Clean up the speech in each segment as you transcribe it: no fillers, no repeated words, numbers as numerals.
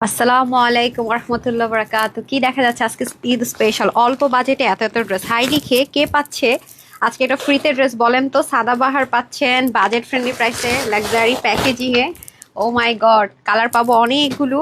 আসসালামু আলাইকুম রহমতুল্লাহ বরাকাত। কি দেখা যাচ্ছে আজকে ঈদ স্পেশাল অল্প বাজেটে এত এত ড্রেস হাই লিখে কে পাচ্ছে আজকে এটা ফ্রিতে ড্রেস বলেন তো? সাদাবাহার পাচ্ছেন বাজেট ফ্রেন্ডলি প্রাইসে luxury packaging A. O my god, colour পাবো অনেকগুলো।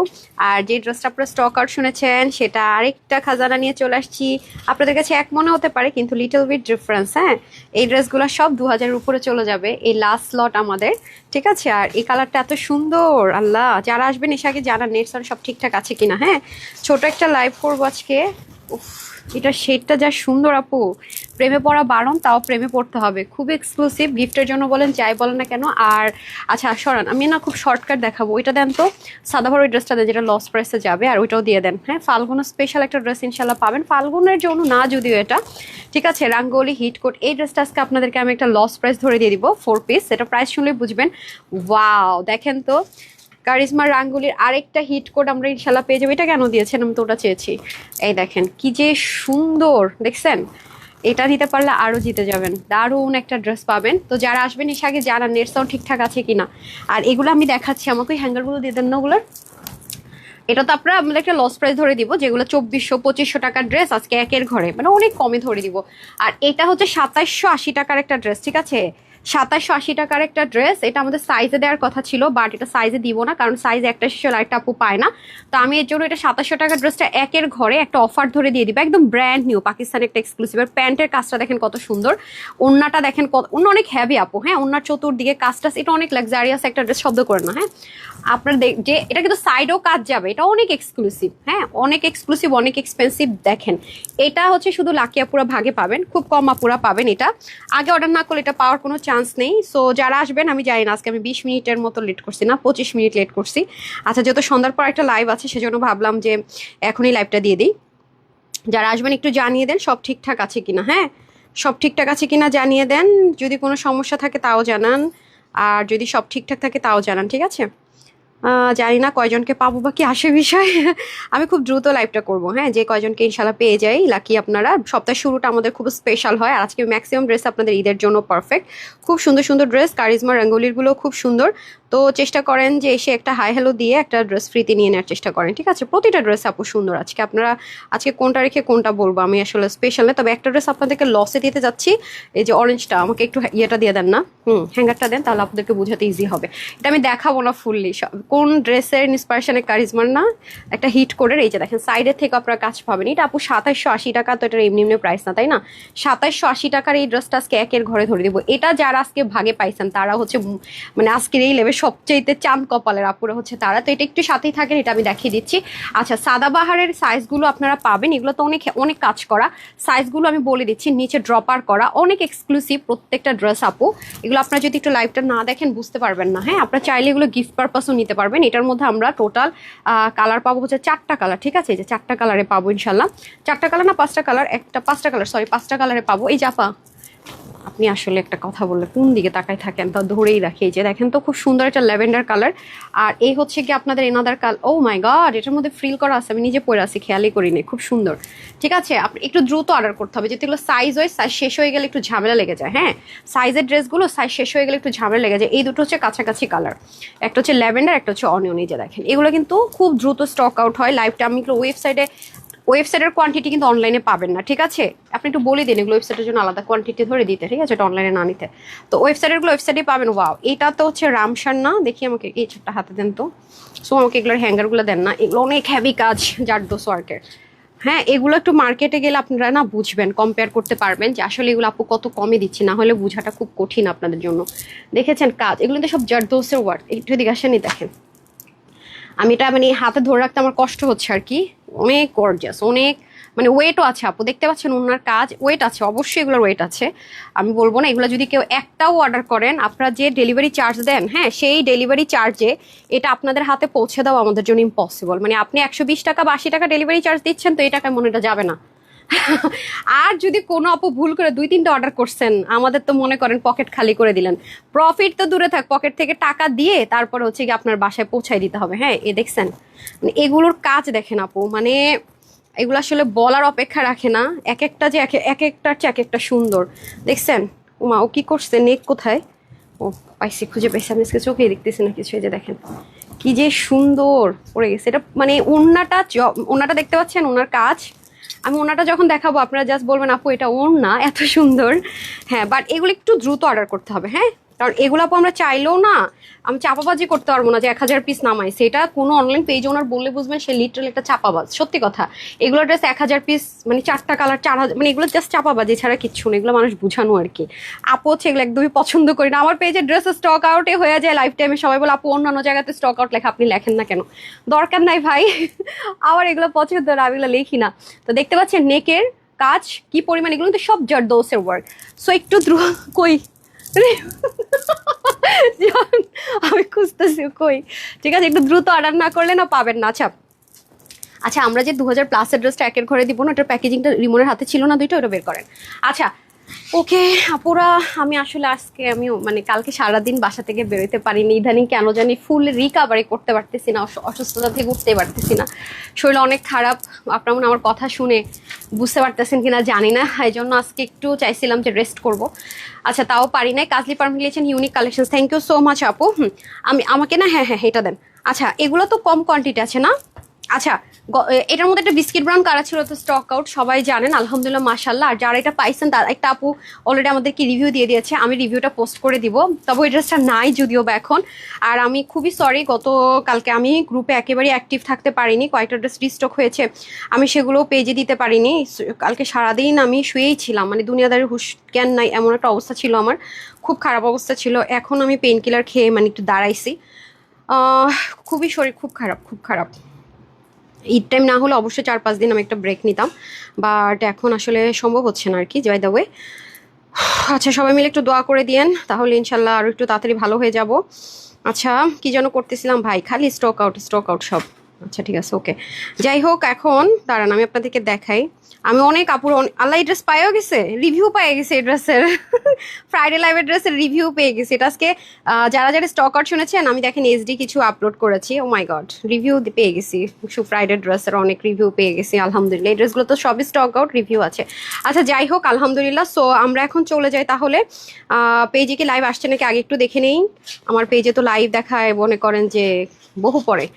আর যে ড্রেসটা আপনারা স্টক আউট শুনেছেন সেটা আরেকটা খাজানা নিয়ে চলে আসছি। আপনাদের কাছে এক মনে হতে পারে কিন্তু লিটল বিট ডিফারেন্স। হ্যাঁ, এই ড্রেসগুলো সব 2000-এর উপরে চলে যাবে, এই লাস্ট লট আমাদের। ঠিক আছে, আর এই কালারটা এত সুন্দর, আল্লাহ যারা আসবেন এসে আগে জানান নেটস সব ঠিকঠাক আছে কিনা। হ্যাঁ, ছোট একটা লাইভ করবো আজকে। উফ, এটা শেডটা যা সুন্দর আপু, প্রেমে পড়া বারণ, তাও প্রেমে পড়তে হবে। খুব এক্সক্লুসিভ, গিফটের জন্য বলেন যাই বলেন না কেন। আর আচ্ছা সরান, আমি না খুব শর্টকাট দেখাবো, ওইটা দেন তো। সাদাভার ওই ড্রেসটা দেন যেটা লস প্রাইসে যাবে, আর ওইটাও দিয়ে দেন। হ্যাঁ, ফাল্গুন স্পেশাল একটা ড্রেস ইনশাল্লাহ পাবেন, ফাল্গুনের জন্য না যদিও এটা। ঠিক আছে, রাঙ্গোলি হিট কোট এই ড্রেসটা আজকে আপনাদেরকে আমি একটা লস প্রাইস ধরে দিয়ে দিব, 4 পিস। এটা প্রাইস শুনলেই বুঝবেন। ওয়াও, দেখেন তো কারিজমা রাঙ্গুলির আরেকটা হিট কোড আমরা ইনশাল্লাহ পেয়ে যাবো। এটা কেন দিয়েছেন, আমি তো ওটা চেয়েছি। এই দেখেন কি যে সুন্দর, দেখছেন? এটা নিতে পারলে আরো জিতে যাবেন, দারুণ একটা ড্রেস পাবেন। তো যারা আসবেন এসে আগে জানান নেট সাউন্ড ঠিকঠাক আছে কিনা। আর এগুলো আমি দেখাচ্ছি, আমাকে ওই হ্যাঙ্গারগুলো দিয়ে দেন না ওগুলোর। এটা তো আপনারা আমাদের একটা লস প্রাইস ধরে দিব, যেগুলো 2400-2500 টাকার ড্রেস আজকে একের ঘরে মানে অনেক কমে ধরে দিব। আর এটা হচ্ছে 2780 টাকার একটা ড্রেস। ঠিক আছে, 2780 টাকার একটা ড্রেস। এটা আমাদের সাইজে দেওয়ার কথা ছিল, বাট এটা সাইজে দিব না, কারণ সাইজ একটা শেষ হলে আরেকটা আপু পায় না। তো আমি এর জন্য এটা 2700 টাকার ড্রেসটা একের ঘরে একটা অফার ধরে দিয়ে দিব, একদম ব্র্যান্ড নিউ পাকিস্তানি একটা এক্সক্লুসিভ। আর প্যান্টের কাজটা দেখেন কত সুন্দর, ওন্নাটা দেখেন কত, ওন্না অনেক হ্যাভি আপু। হ্যাঁ, ওন্নার চতুর্দিকে কাজটা, এটা অনেক লাক্সারিয়াস একটা ড্রেস, শব্দ করে না। হ্যাঁ, আপনার যে এটা কিন্তু সাইডেও কাজ যাবে, এটা অনেক এক্সক্লুসিভ। হ্যাঁ, অনেক এক্সক্লুসিভ, অনেক এক্সপেন্সিভ। দেখেন এটা হচ্ছে শুধু লাকি আপুরা ভাগে পাবেন, খুব কম আপুরা পাবেন এটা। আগে অর্ডার না করলে এটা পাওয়ার কোনো চান্স নেই। সো যারা আসবেন, আমি জানি না আজকে আমি 20 মিনিটের মতো লেট করছি, না 25 মিনিট লেট করছি। আচ্ছা, যেহেতু সন্ধ্যার পর একটা লাইভ আছে সেজন্য ভাবলাম যে এখনই লাইভটা দিয়ে দিই। যারা আসবেন একটু জানিয়ে দেন সব ঠিকঠাক আছে কিনা। হ্যাঁ, সব ঠিকঠাক আছে কিনা জানিয়ে দেন, যদি কোনো সমস্যা থাকে তাও জানান, আর যদি সব ঠিকঠাক থাকে তাও জানান। ঠিক আছে, জানি না কয়জনকে পাবো বা কি আসে বিষয়। আমি খুব দ্রুত লাইভটা করবো। হ্যাঁ, যে কয়জনকে ইনশাল্লাহ পেয়ে যাই লাকি আপনারা। সপ্তাহের শুরুটা আমাদের খুব স্পেশাল হয়, আর আজকে ম্যাক্সিমাম ড্রেস আপনাদের ঈদের জন্য পারফেক্ট। খুব সুন্দর সুন্দর ড্রেস, কারিজমা রঙ্গোলিরগুলো খুব সুন্দর। তো চেষ্টা করেন যে এসে একটা হাই হ্যালো দিয়ে একটা ড্রেস ফ্রিতে নিয়ে নেওয়ার চেষ্টা করেন। ঠিক আছে, প্রতিটা ড্রেস আপু সুন্দর। আজকে আপনারা আজকে কোনটা রেখে কোনটা বলবো আমি আসলে স্পেশাল না, তবে একটা ড্রেস আপনাদেরকে লসে দিতে যাচ্ছি। এই যে অরেঞ্জটা, আমাকে একটু ইয়েটা দিয়ে দেন না, হ্যাঙ্গারটা দেন, তাহলে আপনাদেরকে বোঝাতে ইজি হবে। এটা আমি দেখাবো না ফুললি কোন ড্রেসের ইন্সপিরেশনে কারিজমার না একটা হিট করে। এই যে দেখেন সাইডের থেকে আপনারা কাজ পাবেন। এটা আপু 2780 টাকা, তো এটার এমনি এমনি প্রাইস না, তাই না? 2780 টাকার এই ড্রেসটা আজকে একের ঘরে ধরে দিব। এটা যারা আজকে ভাগে পাইছেন তারা হচ্ছে মানে আজকের এই লেভেল সবচেয়ে চাঁদ কপালের আপুরা হচ্ছে তারা। তো এটা একটু সাথেই থাকেন, এটা আমি দেখিয়ে দিচ্ছি। আচ্ছা, সাদাবাহারের সাইজগুলো আপনারা পাবেন, এগুলো তো অনেক অনেক কাজ করা। সাইজগুলো আমি বলে দিচ্ছি, নিচে ড্রপার করা, অনেক এক্সক্লুসিভ প্রত্যেকটা ড্রেস আপু। এগুলো আপনারা যদি একটু লাইভটা না দেখেন বুঝতে পারবেন না। হ্যাঁ, আপনারা চাইলে এগুলো গিফট পারপাসও নিতে পারবেন। এটার মধ্যে আমরা টোটাল কালার পাবো হচ্ছে 4টা কালার। ঠিক আছে, এই যে 4টা কালারে পাবো ইনশাল্লাহ। 4টা কালার না 5টা কালার, একটা 5টা কালার, সরি 5টা কালারে পাবো। এই জাপা, আপনি আসলে একটা কথা বললে কোন দিকে তাকায় থাকেন, তা ধরেই রাখি। এই যে দেখেন তো খুব সুন্দর একটা ল্যাভেন্ডার কালার। আর এই হচ্ছে কি আপনাদের another colour. O my god, এটার মধ্যে ফ্রিল করা আছে, আমি নিজে পরে আছি, খেয়ালই করিনি। খুব সুন্দর। ঠিক আছে, আপনি একটু দ্রুত অর্ডার করতে হবে, যেহেতু এগুলো সাইজ হয়, সাইজ শেষ হয়ে গেলে একটু ঝামেলা লেগে যায়। হ্যাঁ, সাইজের ড্রেসগুলো সাইজ শেষ হয়ে গেলে একটু ঝামেলা লেগে যায়। এই দুটো হচ্ছে কাছাকাছি কালার, একটা হচ্ছে ল্যাভেন্ডার, একটা হচ্ছে অনিয়ন। এই যে দেখেন এগুলো কিন্তু খুব দ্রুত স্টক আউট হয়। লাইভটা আমি ওয়েবসাইটের কোয়ান্টিটি কিন্তু অনলাইনে পাবেন না। ঠিক আছে, আপনি একটু বলে দিন এগুলো ওয়েবসাইটের জন্য আলাদা কোয়ান্টিটি ধরে দিতে। ঠিক আছে, এটা অনলাইনে না নিতে। তো ওয়েবসাইটে পাবেন। ওয়াও, এটা তো হচ্ছে রামসার না, দেখি আমাকে এই ছোট্ট হাতে দেন তো। সো আমাকে এগুলোর হ্যাঙ্গারগুলো দেন না, এগুলো অনেক হ্যাভি কাজ, জারদোস ওয়ার্কের। হ্যাঁ, এগুলো একটু মার্কেটে গেলে আপনারা না বুঝবেন, কম্পেয়ার করতে পারবেন যে আসলে এগুলো আপু কত কমে দিচ্ছি, না হলে বোঝাটা খুব কঠিন আপনাদের জন্য। দেখেছেন কাজ, এগুলো কিন্তু সব জারদোসের ওয়ার্ক। একটু দিকে আসেনি, দেখেন আমি এটা মানে হাতে ধরে রাখতে আমার কষ্ট হচ্ছে আর কি। অনেক গর্জিয়াস, অনেক মানে ওয়েটও আছে আপু, দেখতে পাচ্ছেন ওনার কাজ, ওয়েট আছে অবশ্যই, এগুলোর ওয়েট আছে। আমি বলবো না, এগুলো যদি কেউ একটাও অর্ডার করেন, আপনারা যে ডেলিভারি চার্জ দেন, হ্যাঁ সেই ডেলিভারি চার্জে এটা আপনাদের হাতে পৌঁছে দেওয়া আমাদের জন্য ইম্পসিবল। মানে আপনি 120 টাকা বা 80 টাকা ডেলিভারি চার্জ দিচ্ছেন, তো এই টাকায় মনে এটা যাবে না। আর যদি কোনো আপু ভুল করে 2-3টা অর্ডার করছেন, আমাদের তো মনে করেন পকেট খালি করে দিলেন। প্রফিট তো দূরে থাক, পকেট থেকে টাকা দিয়ে তারপর হচ্ছে কি আপনার বাসায় পৌঁছাই দিতে হবে। হ্যাঁ, এ দেখছেন মানে এগুলোর কাজ দেখেন আপু, মানে এগুলো আসলে বলার অপেক্ষা রাখে না। এক একটা যে এক একটার চেয়ে এক একটা সুন্দর। দেখছেন উমা, ও কি করছে, নেক কোথায়? ও পাইছি, খুঁজে পাইছি, আমি আজকে চোখেই দেখতেছি না কিছু। এই যে দেখেন কি যে সুন্দর পরে গেছে এটা, মানে ওড়নাটা ওড়নাটা দেখতে পাচ্ছেন, ওনার কাজ। আমি ওনাটা যখন দেখাবো আপনারা জাস্ট বলবেন আপু এটা ওড়না এত সুন্দর। হ্যাঁ, বাট এগুলো একটু দ্রুত অর্ডার করতে হবে, হ্যাঁ, কারণ এগুলো আপু আমরা চাইলেও না, আমি চাপাবাজি করতে পারবো না যে 1000 পিস নামাই। সেটা কোনো অনলাইন পেজ ওনার বললে বুঝবেন সে লিটারালি একটা চাপাবাজ, সত্যি কথা। এগুলো ড্রেস 1000 পিস, মানে 4টা কালার 4000, মানে এগুলো জাস্ট চাপাবাজি ছাড়া কিচ্ছু না, এগুলো মানুষ বুঝানো আর কি। আপু হচ্ছে এগুলো একদমই পছন্দ করি না। আমার পেজে ড্রেস স্টক আউটে হয়ে যায় লাইফ টাইমে, সবাই বলে আপু অন্যান্য জায়গাতে স্টক আউট লেখা, আপনি লেখেন না কেন? দরকার নাই ভাই। আমার এগুলো পছন্দ না, আমি এগুলো লিখি না। তো দেখতে পাচ্ছেন নেকের কাজ কি পরিমাণ, এগুলো কিন্তু সব জারদৌসের ওয়ার্ক। সো একটু কই আমি খুঁজতেছি কই। ঠিক আছে, একটু দ্রুত অর্ডার না করলে না পাবেন না। আচ্ছা আচ্ছা, আমরা যে 2000+ ড্রেসটা একের ঘরে দিব না, ওটার প্যাকেজিংটা রিমনের হাতে ছিল না দুইটা, ওটা বের করেন। আচ্ছা ওকে আপুরা, আমি আসলে আজকে মানে কালকে সারাদিন বাসা থেকে বেরোতে পারিনি, ইদানিং কেন জানি ফুল রিকাভারি করতে পারতেছি না, অসুস্থতা থেকে উঠতে পারতেছি না, শরীর অনেক খারাপ। আপনারা মনে আমার কথা শুনে বুঝতে পারতেছেন কিনা জানি না, এই জন্য আজকে একটু চাইছিলাম যে রেস্ট করব। আচ্ছা তাও পারি নাই। কাজলি পারমিট লিখেছেন unique collection, thank you so much আপু। আমাকে না, হ্যাঁ হ্যাঁ এটা দেন। আচ্ছা এগুলো তো কম কোয়ান্টিটি আছে না? আচ্ছা এটার মধ্যে একটা বিস্কিট ব্রাউন কালার ছিল, তো স্টক আউট সবাই জানেন আলহামদুলিল্লাহ মাশাআল্লাহ। আর যারা এটা পাইছেন তার একটা আপু অলরেডি আমাদেরকে রিভিউ দিয়ে দিয়েছে, আমি রিভিউটা পোস্ট করে দিব। তবে ওই ড্রেসটা নাই যদিও বা এখন। আর আমি খুবই সরি, কালকে আমি গ্রুপে একেবারেই অ্যাক্টিভ থাকতে পারিনি, কয়েকটা ড্রেস রিস্টক হয়েছে, আমি সেগুলো পেজে দিতে পারিনি। কালকে সারাদিন আমি শুয়েই ছিলাম, মানে দুনিয়াদারের হুঁশ জ্ঞান নাই এমন একটা অবস্থা ছিল আমার, খুব খারাপ অবস্থা ছিল। এখন আমি পেইন কিলার খেয়ে মানে একটু দাঁড়াইছি। খুবই শরীর খুব খারাপ, খুব খারাপ। ঈদ টাইম না হলে অবশ্যই 4-5 দিন আমি একটা ব্রেক নিতাম, বাট এখন আসলে সম্ভব হচ্ছে না আর কি, বাই দ্য ওয়ে। আচ্ছা সবাই মিলে একটু দোয়া করে দিয়েন, তাহলে ইনশাল্লাহ আরও একটু তাড়াতাড়ি ভালো হয়ে যাব। আচ্ছা কি যেন করতেছিলাম ভাই, খালি স্টক আউট সব। আচ্ছা ঠিক আছে ওকে, যাই হোক এখন দাঁড়ান আমি আপনাদেরকে দেখাই। আমি অনেক আপুর আল্লাহ এই ড্রেস পাইও গেছে, রিভিউ পেয়ে গেছে এই ড্রেসের। ফ্রাইডে লাইভের ড্রেসের রিভিউ পেয়ে গেছে এটা আজকে। যারা যারা স্টক আউট শুনেছেন আমি দেখেন এইচডি কিছু আপলোড করেছি, ও মাই গড রিভিউ পেয়ে গেছি, ফ্রাইডে ড্রেসের অনেক রিভিউ পেয়ে গেছি আলহামদুলিল্লাহ। এই ড্রেসগুলো তো সবই স্টক আউট, রিভিউ আছে। আচ্ছা যাই হোক আলহামদুলিল্লাহ। সো আমরা এখন চলে যাই তাহলে। পেজে কি লাইভ আসছে নাকি আগে একটু দেখে নেই। আমার পেজে তো লাইভ দেখায় মনে করেন যে বহু পরে।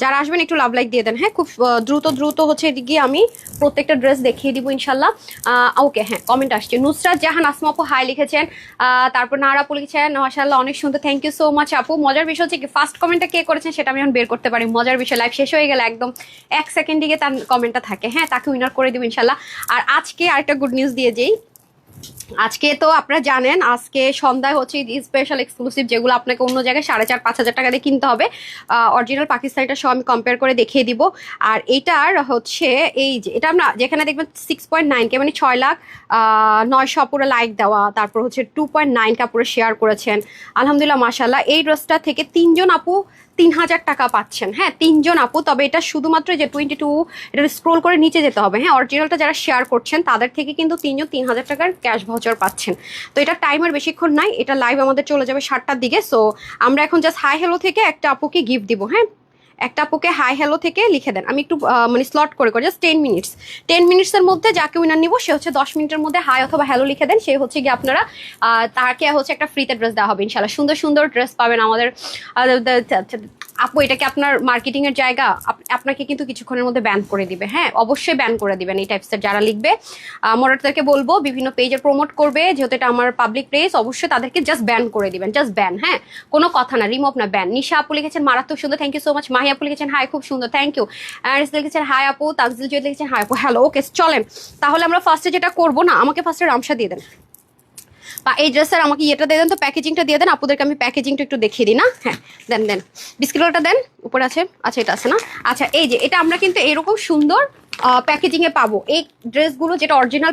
যারা আসবেন একটু লাভ লাইক দিয়ে দেন, হ্যাঁ খুব দ্রুত হচ্ছে এদিকে আমি প্রত্যেকটা ড্রেস দেখিয়ে দিব ইনশাল্লাহ। ওকে হ্যাঁ কমেন্ট আসছে, নুসরাত জাহান আসমা আপু হাই লিখেছেন, তারপর নারা আপু লিখেছেন মাশাআল্লাহ অনেক সুন্দর, থ্যাংক ইউ সো মাচ আপু। মজার বিষয় হচ্ছে কি ফার্স্ট কমেন্টটা কে করেছেন সেটা আমি এখন বের করতে পারি, মজার বিষয় লাইভ শেষ হয়ে গেলে একদম 1 সেকেন্ড দিকে তার কমেন্টটা থাকে, হ্যাঁ তাকে উইনার করে দিব ইনশাল্লাহ। আর আজকে আরেকটা গুড নিউজ দিয়ে যেই, আজকে তো আপনারা জানেন আজকে সন্ধ্যায় হচ্ছে স্পেশাল এক্সক্লুসিভ, যেগুলো আপনাকে অন্য জায়গায় 4,500-5,000 টাকা দিয়ে কিনতে হবে, অরিজিনাল পাকিস্তানিটা সব আমি কম্পেয়ার করে দেখিয়ে দিব। আর এটার হচ্ছে এই যে এটা আমরা যেখানে দেখবেন 6.9K মানে 6,09,000 পুরো লাইক দেওয়া, তারপর হচ্ছে 2.9K পুরো শেয়ার করেছেন আলহামদুলিল্লাহ মাশাআল্লাহ। এই ড্রেসটা থেকে 3জন আপু 3,000 টাকা পাচ্ছেন, হ্যাঁ 3জন আপু। তবে এটা শুধুমাত্র যে 22 এটা স্ক্রোল করে নিচে যেতে হবে, হ্যাঁ অরিজিনালটা যারা শেয়ার করছেন তাদের থেকে কিন্তু 3জন 3,000 টাকার ক্যাশ ভাউচার পাচ্ছেন। তো এটা টাইমের বেশিক্ষণ নাই, এটা লাইভ আমাদের চলে যাবে 7টার দিকে। সো আমরা এখন জাস্ট হাই হ্যালো থেকে একটা আপুকে গিফট দিব, হ্যাঁ একটা আপুকে হাই হ্যালো থেকে লিখে দেন, আমি একটু মানে স্লট করে জাস্ট 10 মিনিটসের মধ্যে যাকে উইনার নিব সে হচ্ছে 10 মিনিটের মধ্যে হাই অথবা হ্যালো লিখে দেন, সে হচ্ছে গিয়ে আপনারা তাকে হচ্ছে একটা ফ্রিতে ড্রেস দেওয়া হবে ইনশাল্লাহ। সুন্দর সুন্দর ড্রেস পাবেন আমাদের। আপু এটাকে আপনার মার্কেটিং এর জায়গা, আপনাকে কিন্তু কিছুক্ষণের মধ্যে ব্যান করে দিবে, হ্যাঁ অবশ্যই ব্যান করে দিবেন এই টাইপসের যারা লিখবে। মডারেটরকে বলবো বিভিন্ন পেজে প্রমোট করবে, যেহেতু এটা আমার পাবলিক প্লেস, অবশ্যই তাদেরকে জাস্ট ব্যান করে দিবেন, জাস্ট ব্যান, হ্যাঁ কোনো কথা না, রিমুভ না ব্যান। নিশা আপু লিখেছেন মারাত্মক সুন্দর, thank you so much. Mahi আপু লিখেছেন হাই খুব সুন্দর, থ্যাংক ইউ। লিখেছেন হাই আপু। তাকজিল জুয়েদ লিখেছেন হাই আপু, হ্যালো ওকে চলেন তাহলে আমরা ফার্স্টে যেটা করবো না, আমাকে ফার্স্টে রামসা দিয়ে দেন বা এই ড্রেসের আমাকে ইয়েটা দিয়ে দেন, তো প্যাকেজিংটা দিয়ে দেন আপুদেরকে, আমি প্যাকেজিংটা একটু দেখিয়ে দিই না, হ্যাঁ দেন বিস্কিটটা দেন উপরে আছে, আচ্ছা এটা আছে না, আচ্ছা এই যে এটা আমরা কিন্তু এরকম সুন্দর প্যাকেজিং এ পাবো এই ড্রেসগুলো, যেটা অরিজিনাল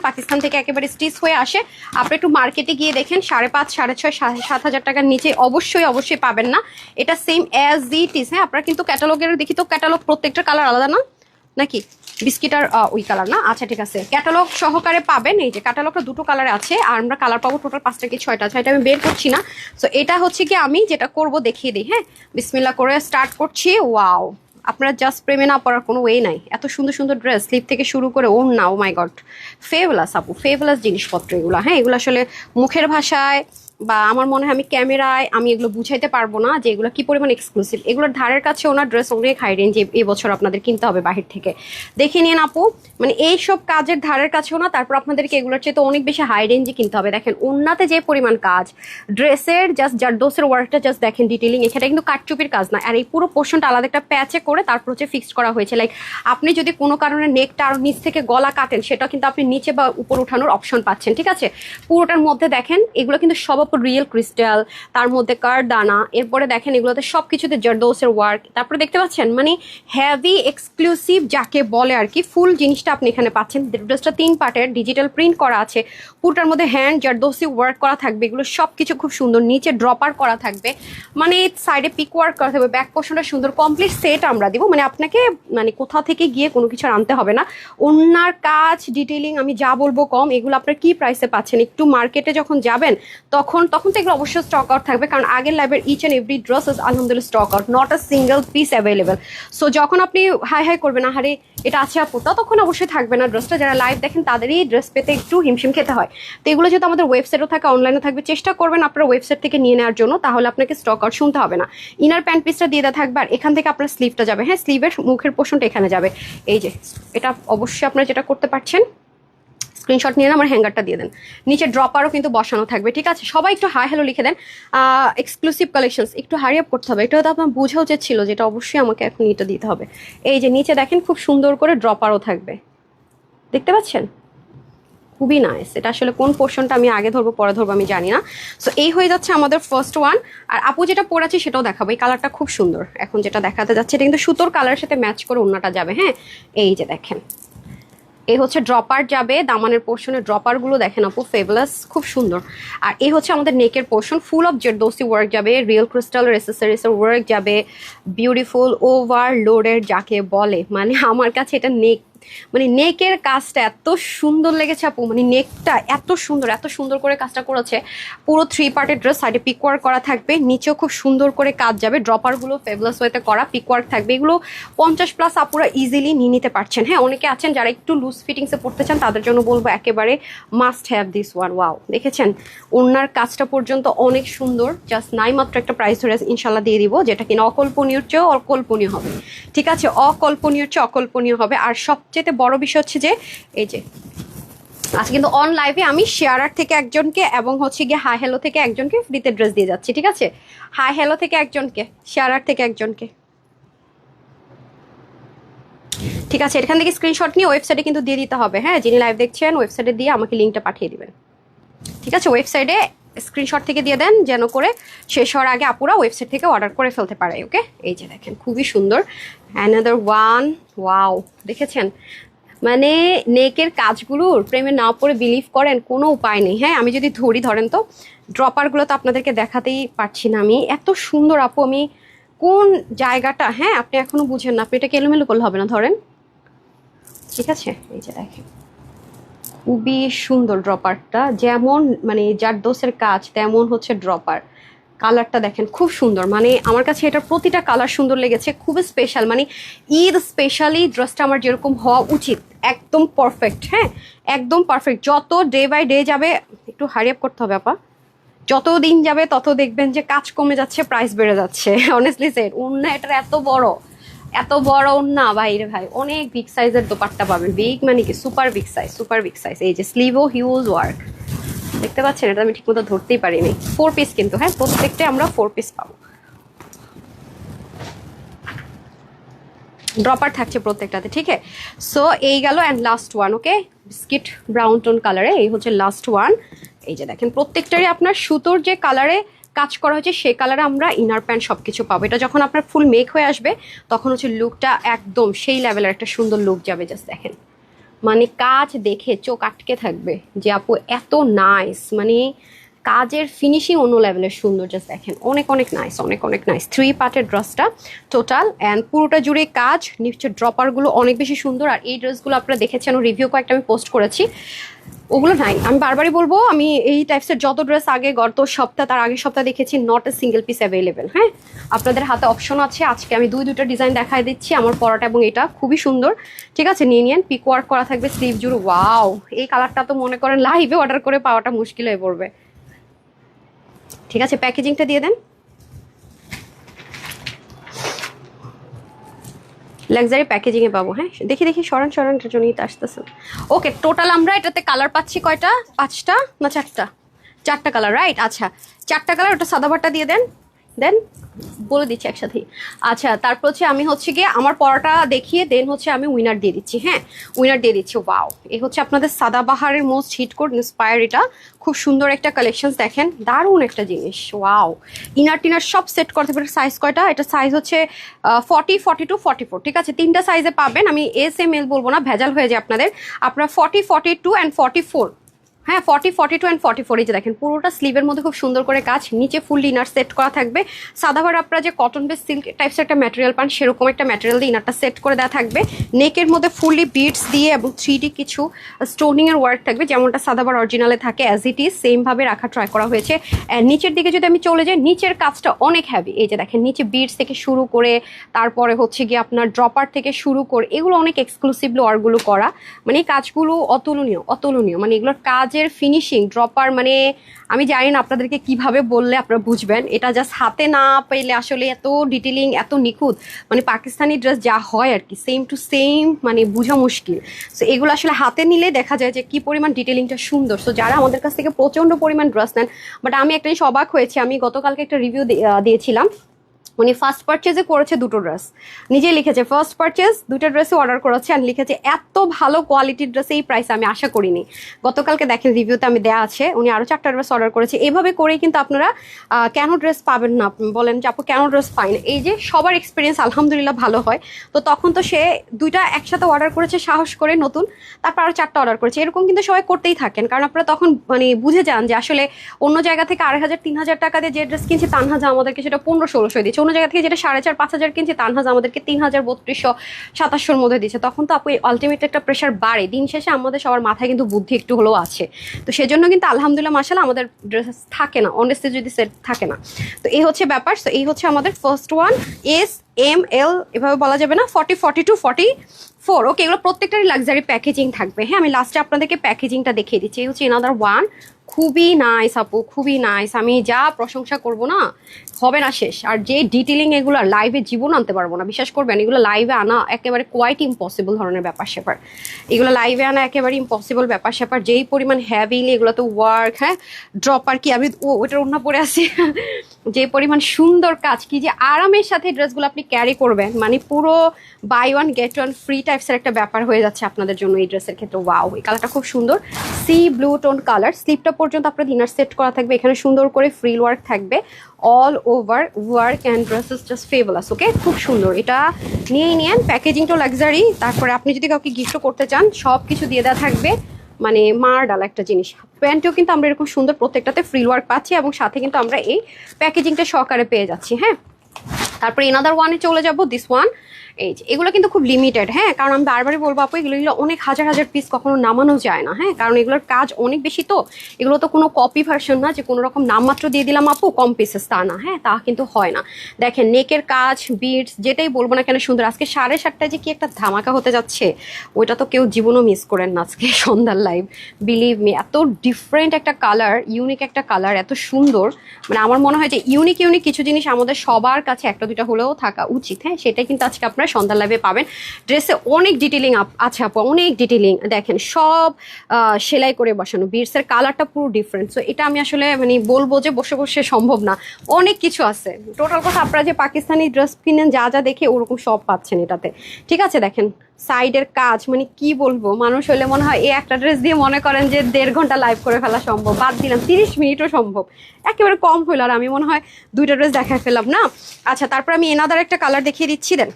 পাকিস্তান থেকে একেবারে স্টিচ হয়ে আসে। আপনি একটু মার্কেটে গিয়ে দেখেন 5,500, 6,500, 7,000 টাকার নিচে অবশ্যই পাবেন না। এটা সেম অ্যাজ ইট ইজ, হ্যাঁ আপনারা কিন্তু ক্যাটালগের দেখি তো ক্যাটালগ প্রত্যেকটা কালার আলাদা না নাকি, বিস্কিট আর ওই কালার না, আচ্ছা ঠিক আছে ক্যাটালগ সহকারে পাবেন। এই যে ক্যাটালগটা দুটো কালারে আছে আর আমরা কালার পাবো টোটাল 5টা কি 6টা, এটা আমি বের করছি না। সো এটা হচ্ছে কি আমি যেটা করব দেখিয়ে দিই, হ্যাঁ বিসমিল্লাহ করে স্টার্ট করছি। ওয়াও আপনারা জাস্ট প্রেমে না পড়ার কোনো ওয়ে নাই, এত সুন্দর সুন্দর ড্রেস স্লিপ থেকে শুরু করে ওর না, ও মাই গড ফেভলাস আপু, ফেভলাস জিনিসপত্র এগুলো, হ্যাঁ এগুলো আসলে মুখের ভাষায় বা আমার মনে হয় আমি ক্যামেরায় আমি এগুলো বুঝাইতে পারবো না যে এগুলো কি পরিমাণ এক্সক্লুসিভ। এগুলোর ধারের কাছে ওনার ড্রেস অনেক হাই রেঞ্জ এবছর আপনাদের কিনতে হবে বাহির থেকে। দেখে নিন আপু, মানে এইসব কাজের ধারের কাছেও না, তারপর আপনাদেরকে এগুলোর চেয়ে তো অনেক বেশি হাই রেঞ্জে কিনতে হবে। দেখেন ওনাতে যে পরিমাণ কাজ, ড্রেসের জাস্ট জারদোসের ওয়ার্কটা জাস্ট দেখেন, ডিটেলিং। এখানে কিন্তু কাটচুপির কাজ না, আর এই পুরো পোর্শনটা আলাদা একটা প্যাচে করে তারপর হচ্ছে ফিক্সড করা হয়েছে। লাইক আপনি যদি কোনো কারণে নেকটা আর নিচ থেকে গলা কাটেন, সেটা কিন্তু আপনি নিচে বা উপর উঠানোর অপশন পাচ্ছেন, ঠিক আছে। পুরোটার মধ্যে দেখেন এগুলো কিন্তু সব উপর রিয়েল ক্রিস্টাল, তার মধ্যে কারদানা, এরপরে দেখেন এগুলোতে সবকিছুতে জারদোসের ওয়ার্ক, তারপরে দেখতে পাচ্ছেন মানে হেভি এক্সক্লুসিভ যাকে বলে আর কি, ফুল জিনিসটা আপনি এখানে পাচ্ছেন। ড্রেসটা 3 পার্টের, ডিজিটাল প্রিন্ট করা আছে, পুরোটার মধ্যে হ্যান্ড জারদোসি ওয়ার্ক করা থাকবে, এগুলো সবকিছু খুব সুন্দর, নিচে ড্রপার করা থাকবে, মানে সাইডে পিক ওয়ার্ক করা থাকবে, ব্যাক পোর্শনটা সুন্দর, কমপ্লিট সেট আমরা দিব। মানে আপনাকে মানে কোথা থেকে গিয়ে কোনো কিছু আনতে হবে না। ওনার কাজ ডিটেইলিং আমি যা বলবো কম, এগুলো আপনার কি প্রাইসে পাচ্ছেন, একটু মার্কেটে যখন যাবেন তখন তো এগুলো অবশ্যই স্টক আউট থাকবে, কারণ আগের লাইভের each and every dress is আলহামদুলিল্লাহ stock out, not a single piece available. So যখন আপনি হাই হাই করবেন আহারে এটা আছে আপু, তখন অবশ্যই থাকবে না ড্রেসটা। যারা লাইভ দেখেন তাদেরই ড্রেস পেতে একটু হিমশিম খেতে হয়। তো এগুলো যেহেতু আমাদের ওয়েবসাইটও থাকে, অনলাইনে থাকবে, চেষ্টা করবেন আপনার ওয়েবসাইট থেকে নিয়ে নেওয়ার জন্য, তাহলে আপনাকে স্টক আউট শুনতে হবে না। ইনার প্যান্ট পিসটা দিয়ে দেওয়া থাকবে, আর এখান থেকে আপনার স্লিভটা যাবে, হ্যাঁ স্লিভের মুখের পোর্শনটা এখানে যাবে। এই যে এটা অবশ্যই আপনারা যেটা করতে পারছেন, স্ক্রিনশট নিয়ে আমার হ্যাঙ্গারটা দিয়ে দেন, নিচে ড্রপারও কিন্তু বসানো থাকবে, ঠিক আছে। সবাই একটু হাই হ্যালো লিখে দেন। এক্সক্লুসিভ কালেকশনস, একটু হারি আপ করতে হবে, এটা তো আপনার বোঝা উচিত ছিল, যেটা অবশ্যই আমাকে এখন এটা দিতে হবে। এই যে নিচে দেখেন খুব সুন্দর করে ড্রপারও থাকবে, দেখতে পাচ্ছেন, খুবই নাইস। এটা আসলে কোন পোর্শনটা আমি আগে ধরবো পরে ধরবো আমি জানি না। সো এই হয়ে যাচ্ছে আমাদের ফার্স্ট ওয়ান। আর আপু যেটা পরেছি সেটাও দেখাবো, এই কালারটা খুব সুন্দর। এখন যেটা দেখাতে যাচ্ছে এটা কিন্তু সুতোর কালারের সাথে ম্যাচ করে ওড়নাটা যাবে, হ্যাঁ এই যে দেখেন, এই হচ্ছে ড্রপার যাবে, দামানের পোর্শনের ড্রপারগুলো দেখেন আপু ফেবুলাস, খুব সুন্দর। আর এই হচ্ছে আমাদের নেকের portion, full of zardozi work যাবে, রিয়েল ক্রিস্টালের এসেসরিজের ওয়ার্ক যাবে, বিউটিফুল ওভারলোডের যাকে বলে। মানে আমার কাছে এটা নেক, মানে নেকের কাজটা এত সুন্দর লেগেছে আপু, মানে নেকটা এত সুন্দর করে কাজটা করেছে। পুরো 3 পার্টের ড্রেস, সাইডে পিকওয়ার্ক করা থাকবে, নিচেও খুব সুন্দর করে কাজ যাবে, ড্রপারগুলো ফেবুলাস ওয়েতে করা, পিকওয়ার্ক থাকবে। এগুলো 50+ আপুরা ইজিলি নিয়ে নিতে পারছেন। হ্যাঁ অনেকে আছেন যারা একটু লুজ ফিটিংসে পড়তে চান, তাদের জন্য বলবো একেবারে must have this one. Wow দেখেছেন ওনার কাজটা পর্যন্ত অনেক সুন্দর, জাস্ট নাই মাত্র একটা প্রাইস ধরে ইনশাল্লাহ দিয়ে দিব, যেটা কিনা অকল্পনীয়র চেয়েও অকল্পনীয় হবে, ঠিক আছে, অকল্পনীয়র চেয়ে অকল্পনীয় হবে। আর সবচেয়ে বড় বিষয় হচ্ছে যে এই যে আজকে কিন্তু অন লাইভে আমি শেয়ারার থেকে একজনকে এবং হচ্ছে গিয়ে হাই হ্যালো থেকে একজনকে ফ্রিতে ড্রেস দিয়ে যাচ্ছি, ঠিক আছে। হাই হ্যালো থেকে একজনকে, শেয়ারার থেকে একজনকে, ঠিক আছে। এখান থেকে স্ক্রিনশট নিয়ে ওয়েবসাইটে কিন্তু দিয়ে দিতে হবে, হ্যাঁ যিনি লাইভ দেখছেন ওয়েবসাইটে দিয়ে আমাকে লিঙ্কটা পাঠিয়ে দিবেন, ঠিক আছে। ওয়েবসাইটে স্ক্রিনশট থেকে দিয়ে দেন, যেন করে শেষ হওয়ার আগে আপুরা ওয়েবসাইট থেকে অর্ডার করে ফেলতে পারে, ওকে। এই যে দেখেন খুবই সুন্দর, অ্যানাদার ওয়ান, ওয়াও দেখেছেন, মানে নেকের কাজগুলোর প্রেমে না পড়ে বিলিভ করেন কোনো উপায় নেই। হ্যাঁ আমি যদি ধরেন তো ড্রপারগুলো তো আপনাদেরকে দেখাতেই পারছি না আমি, এত সুন্দর আপু, আমি কোন জায়গাটা, হ্যাঁ আপনি এখনো বুঝেন না, আপনি এটাকে এলোমেলো করলে হবে না, ধরেন, ঠিক আছে। এই যে দেখেন খুবই সুন্দর ড্রপারটা, যেমন মানে জারদোসের কাজ তেমন হচ্ছে ড্রপার, কালারটা দেখেন খুব সুন্দর। মানে আমার কাছে এটার প্রতিটা কালার সুন্দর লেগেছে, খুব স্পেশাল, মানে ঈদ স্পেশালি ড্রেসটা আমার যেরকম হওয়া উচিত একদম পারফেক্ট, হ্যাঁ একদম পারফেক্ট। যত ডে বাই ডে যাবে, একটু হারি আপ করতে হবে আপা, যত দিন যাবে তত দেখবেন যে কাজ কমে যাচ্ছে, প্রাইস বেড়ে যাচ্ছে। অনেস্টলি সেড ওন্না এটার এত বড় ওন্না বাইরে ভাই, অনেক বিগ সাইজের দোপাট্টা পাবেন, বিগ মানে কি সুপার বিগ সাইজ। এই যে স্লিভও হিউজ ওয়ার্ক, দেখতে পাচ্ছেন, এটা আমি ঠিকমতো ধরতেই পারিনি। 4 পিস কিন্তু, হ্যাঁ প্রত্যেকটাই আমরা 4 পিস পাবো, ড্রপার থাকছে প্রত্যেকটাতে, ঠিক আছে। সো এই গেল, and last one, okay biscuit brown tone কালারে, এই হচ্ছে লাস্ট ওয়ান। এই যে দেখেন প্রত্যেকটারই আপনার সুতোর যে কালারে কাজ করা হয়েছে সেই কালারে আমরা ইনার প্যান্ট সবকিছু পাবো। এটা যখন আপনার ফুল মেক হয়ে আসবে তখন হচ্ছে লুকটা একদম সেই লেভেলের একটা সুন্দর লুক যাবে। জাস্ট দেখেন মানে কাজ দেখে চোখ আটকে থাকবে যে আপু এত নাইস, মানে কাজের ফিনিশিং অন্য লেভেলের সুন্দর। জাস্ট দেখেন অনেক নাইস 3 পার্টের ড্রেসটা টোটাল, অ্যান্ড পুরোটা জুড়ে কাজ, নিচের ড্রপারগুলো অনেক বেশি সুন্দর। আর এই ড্রেসগুলো আপনারা দেখেছেন, রিভিউ কয়েকটা আমি পোস্ট করেছি, ওগুলো নাই, আমি বারবারই বলবো, আমি এই টাইপসের যত ড্রেস আগে গত সপ্তাহ তার আগের সপ্তাহ দেখেছি, not a single piece available. হ্যাঁ আপনাদের হাতে অপশন আছে, আজকে আমি দুইটা ডিজাইন দেখাই দিচ্ছি, আমার পরাটা এবং এটা খুবই সুন্দর, ঠিক আছে। নিয়ে নিন, পিক ওয়ার্ক করা থাকবে স্লিভ জুড়ে, ওয়াও এই কালারটা তো মনে করেন লাইভে অর্ডার করে পাওয়াটা মুশকিল হয়ে পড়বে। ঠিক আছে, প্যাকেজিংটা দিয়ে দেন। লাক্সারি প্যাকেজিং এ পাবো। হ্যাঁ, দেখি দেখি, সরান সরান, জনিত আসতেছে। ওকে, টোটাল আমরা এটাতে কালার পাচ্ছি কয়টা? 5টা না 4টা? 4টা কালার, রাইট। আচ্ছা, 4টা কালার। ওটা সাদাবারটা দিয়ে দেন, দেন বলে দিচ্ছি একসাথেই। আচ্ছা, তারপর হচ্ছে আমি হচ্ছে গিয়ে আমার পরাটা দেখিয়ে দেন হচ্ছে আমি উইনার দিয়ে দিচ্ছি। হ্যাঁ, উইনার দিয়ে দিচ্ছি। ওয়াও, এই হচ্ছে আপনাদের সাদাবাহারের মোস্ট হিট কোড ইন্সপায়ার। এটা খুব সুন্দর একটা কালেকশন, দেখেন দারুণ একটা জিনিস। ওয়াও, ইনার টিনার সব সেট করতে পারে। সাইজ কয়টা? এটা সাইজ হচ্ছে 40, 42, 44। ঠিক আছে, 3টা সাইজে পাবেন। আমি এস এম এল বলবো না, ভেজাল হয়ে যায় আপনাদের। আপনার 40, 42 অ্যান্ড 44। হ্যাঁ, 40, 42 অ্যান্ড 44। এই যে দেখেন পুরোটা স্লিভের মধ্যে খুব সুন্দর করে কাজ, নিচে ফুল ইনার সেট করা থাকবে। সাদাবার আপনারা যে কটন বেস সিল্ক টাইপস একটা ম্যাটেরিয়াল পান, সেরকম একটা ম্যাটেরিয়াল দিয়ে ইনারটা সেট করে দেওয়া থাকবে। নেকের মধ্যে ফুললি বিডস দিয়ে এবং 3D কিছু স্টোনিং এর ওয়ার্ক থাকবে, যেমনটা সাদাবার অরিজিনালে থাকে অ্যাজ ইট ইজ সেম ভাবে রাখা ট্রাই করা হয়েছে। নিচের দিকে যদি আমি চলে যাই, নিচের কাজটা অনেক হ্যাভি। এই যে দেখেন নিচে বিডস থেকে শুরু করে তারপরে হচ্ছে গিয়ে আপনার ড্রপার থেকে শুরু করে এগুলো অনেক এক্সক্লুসিভলি ওয়ার্কগুলো করা, মানে এই কাজগুলো অতুলনীয় অতুলনীয়। মানে এগুলোর কাজের ফিনিশিং, ড্রপার, মানে আমি জানি না আপনাদেরকে কিভাবে বললে আপনারা বুঝবেন। এটা জাস্ট হাতে না পেলে আসলে এত ডিটেলিং, এত নিখুঁত, মানে পাকিস্তানি ড্রেস যা হয় আর কি সেম টু সেম, মানে বোঝা মুশকিল। সো এগুলো আসলে হাতে নিলে দেখা যায় যে কি পরিমাণ ডিটেলিংটা সুন্দর। সো যারা আমাদের কাছ থেকে প্রচণ্ড পরিমাণ ড্রেস নেন, বাট আমি একটা জিনিস অবাক হয়েছি, আমি গতকালকে একটা রিভিউ দিয়েছিলাম। উনি ফার্স্ট পারচেজে করেছে 2টো ড্রেস, নিজেই লিখেছে ফার্স্ট পারচেজ 2টা ড্রেসে অর্ডার করেছে, আর লিখেছে এত ভালো কোয়ালিটির ড্রেস এই প্রাইসে আমি আশা করিনি। গতকালকে দেখেন রিভিউতে আমি দেওয়া আছে, উনি আরও 4টা ড্রেস অর্ডার করেছে। এভাবে করেই কিন্তু আপনারা কেন ড্রেস পাবেন না বলেন যে আপু কেন ড্রেস পাই না? এই যে সবার এক্সপিরিয়েন্স আলহামদুলিল্লাহ ভালো হয়। তো তখন তো সে 2টা একসাথে অর্ডার করেছে সাহস করে নতুন, তারপর আরও 4টা অর্ডার করেছে। এরকম কিন্তু সবাই করতেই থাকেন, কারণ আপনারা তখন মানে বুঝে যান যে আসলে অন্য জায়গা থেকে 2,500 3,000 টাকা দিয়ে যে ড্রেস কিনছে তানহাজা আমাদেরকে সেটা 1500-1600 দিচ্ছে, অন্য জায়গা থেকে যেটা 4,500 5,000 কিনছে তানহাজ আমাদেরকে 3,000 3200 2700-র মধ্যে দিচ্ছে। তখন তো আপু আলটিমেটলি একটা প্রেশার বাড়ে। দিন শেষে আমাদের সবার মাথায় কিন্তু বুদ্ধি একটু হলেও আছে, তো সেজন্য কিন্তু আলহামদুলিল্লাহ মাশাআল্লাহ আমাদের ড্রেস থাকে না, অনেস্টলি যদি সেট থাকে না। তো এই হচ্ছে ব্যাপার। তো এই হচ্ছে আমাদের first one, S M L এভাবে বলা যাবে না, 40, 42, 44। ওকে, এগুলো প্রত্যেকটারই লাক্সারি প্যাকেজিং থাকবে। হ্যাঁ, আমি লাস্টে আপনাদেরকে প্যাকেজিংটা দেখিয়ে দিচ্ছি। এই হচ্ছে এনাদার ওয়ান, খুবই নাইস আপু, খুবই নাইস। আমি যা প্রশংসা করব না, হবে না শেষ। আর যে ডিটেলিং এগুলো লাইভে জীবন আনতে পারবো না, বিশ্বাস করবেন। এগুলো লাইভে আনা একেবারে কোয়াইট ইম্পসিবল ধরনের ব্যাপার স্যাপার। এগুলো লাইভে আনা একেবারে ইম্পসিবল ব্যাপার স্যাপার, যেই পরিমাণ হ্যাভিলি এগুলো তো ওয়ার্ক। হ্যাঁ, ড্রপার কি আমি ওটার ওড়না পরে আছি যে পরিমাণ সুন্দর কাজ, কি যে আরামের সাথে ড্রেসগুলো আপনি ক্যারি করবেন, মানে পুরো buy one get one free টাইপসের একটা ব্যাপার হয়ে যাচ্ছে আপনাদের জন্য এই ড্রেসের ক্ষেত্রে। ওয়াও, এই কালারটা খুব সুন্দর, সি ব্লু টোন কালার। স্লিপটা পর্যন্ত আপনার ইনার সেট করা থাকবে, এখানে সুন্দর করে ফ্রিল ওয়ার্ক থাকবে all over work and dress is just fabulous. Okay, খুব সুন্দর। এটা নিয়েই নিয়েন, প্যাকেজিংটাও লাক্সারি। তারপরে আপনি যদি কাউকে গিফটও করতে চান সব কিছু দিয়ে দেওয়া থাকবে, মানে মার ডালা একটা জিনিস। প্যান্টেও কিন্তু আমরা এরকম সুন্দর প্রত্যেকটাতে ফ্রিল ওয়ার্ক পাচ্ছি, এবং সাথে কিন্তু আমরা এই প্যাকেজিংটা সহকারে পেয়ে যাচ্ছি। হ্যাঁ, তারপরে এনাদার ওয়ানে চলে যাব, দিস ওয়ান। এই যে এগুলো কিন্তু খুব লিমিটেড। হ্যাঁ, কারণ আমি বারবারই বলবো আপু এগুলো অনেক হাজার হাজার পিস কখনো নামানো যায় না। হ্যাঁ, কারণ এগুলোর কাজ অনেক বেশি, তো এগুলো তো কোনো কপি ভার্সন না যে কোনো রকম নামমাত্র দিয়ে দিলাম আপু কম পিসেস, তা না। হ্যাঁ, তা কিন্তু হয় না। দেখেন নেকের কাজ, বিটস, যেটাই বলবো না কেন সুন্দর। আজকে 7:30টায় যে কি একটা ধামাকা হতে যাচ্ছে, ওইটা তো কেউ জীবনও মিস করেন না আজকে সন্ধ্যার লাইভ। বিলিভ মি, এত ডিফারেন্ট একটা কালার, ইউনিক একটা কালার, এত সুন্দর। মানে আমার মনে হয় যে ইউনিক ইউনিক কিছু জিনিস আমাদের সবার কাছে একটা দুটা হলেও থাকা উচিত। হ্যাঁ, সেটাই কিন্তু আজকে আপনারা সন্ধ্যা লাইভে পাবেন। ড্রেসে অনেক ডিটেলিং আছে আপু, অনেক ডিটেলিং। দেখেন সব সেলাই করে বসানো, বিটসের কালারটা পুরো ডিফারেন্ট। সো এটা আমি আসলে মানে বলবো যে বসে বসে সম্ভব না, অনেক কিছু আছে। টোটাল কথা আপনারা যে পাকিস্তানি ড্রেস কিনেন যা যা দেখে ওরকম সব পাচ্ছেন এটাতে। ঠিক আছে, দেখেন সাইডের কাজ, মানে কি বলবো, মানুষ হলে মনে হয় এই একটা ড্রেস দিয়ে মনে করেন যে 1.5 ঘন্টা লাইভ করে ফেলা সম্ভব, বাদ দিলাম 30 মিনিটও সম্ভব, একেবারে কম হইল। আর আমি মনে হয় 2টা ড্রেস দেখায় ফেললাম না। আচ্ছা, তারপর আমি এনাদার একটা কালার দেখিয়ে দিচ্ছি। দেন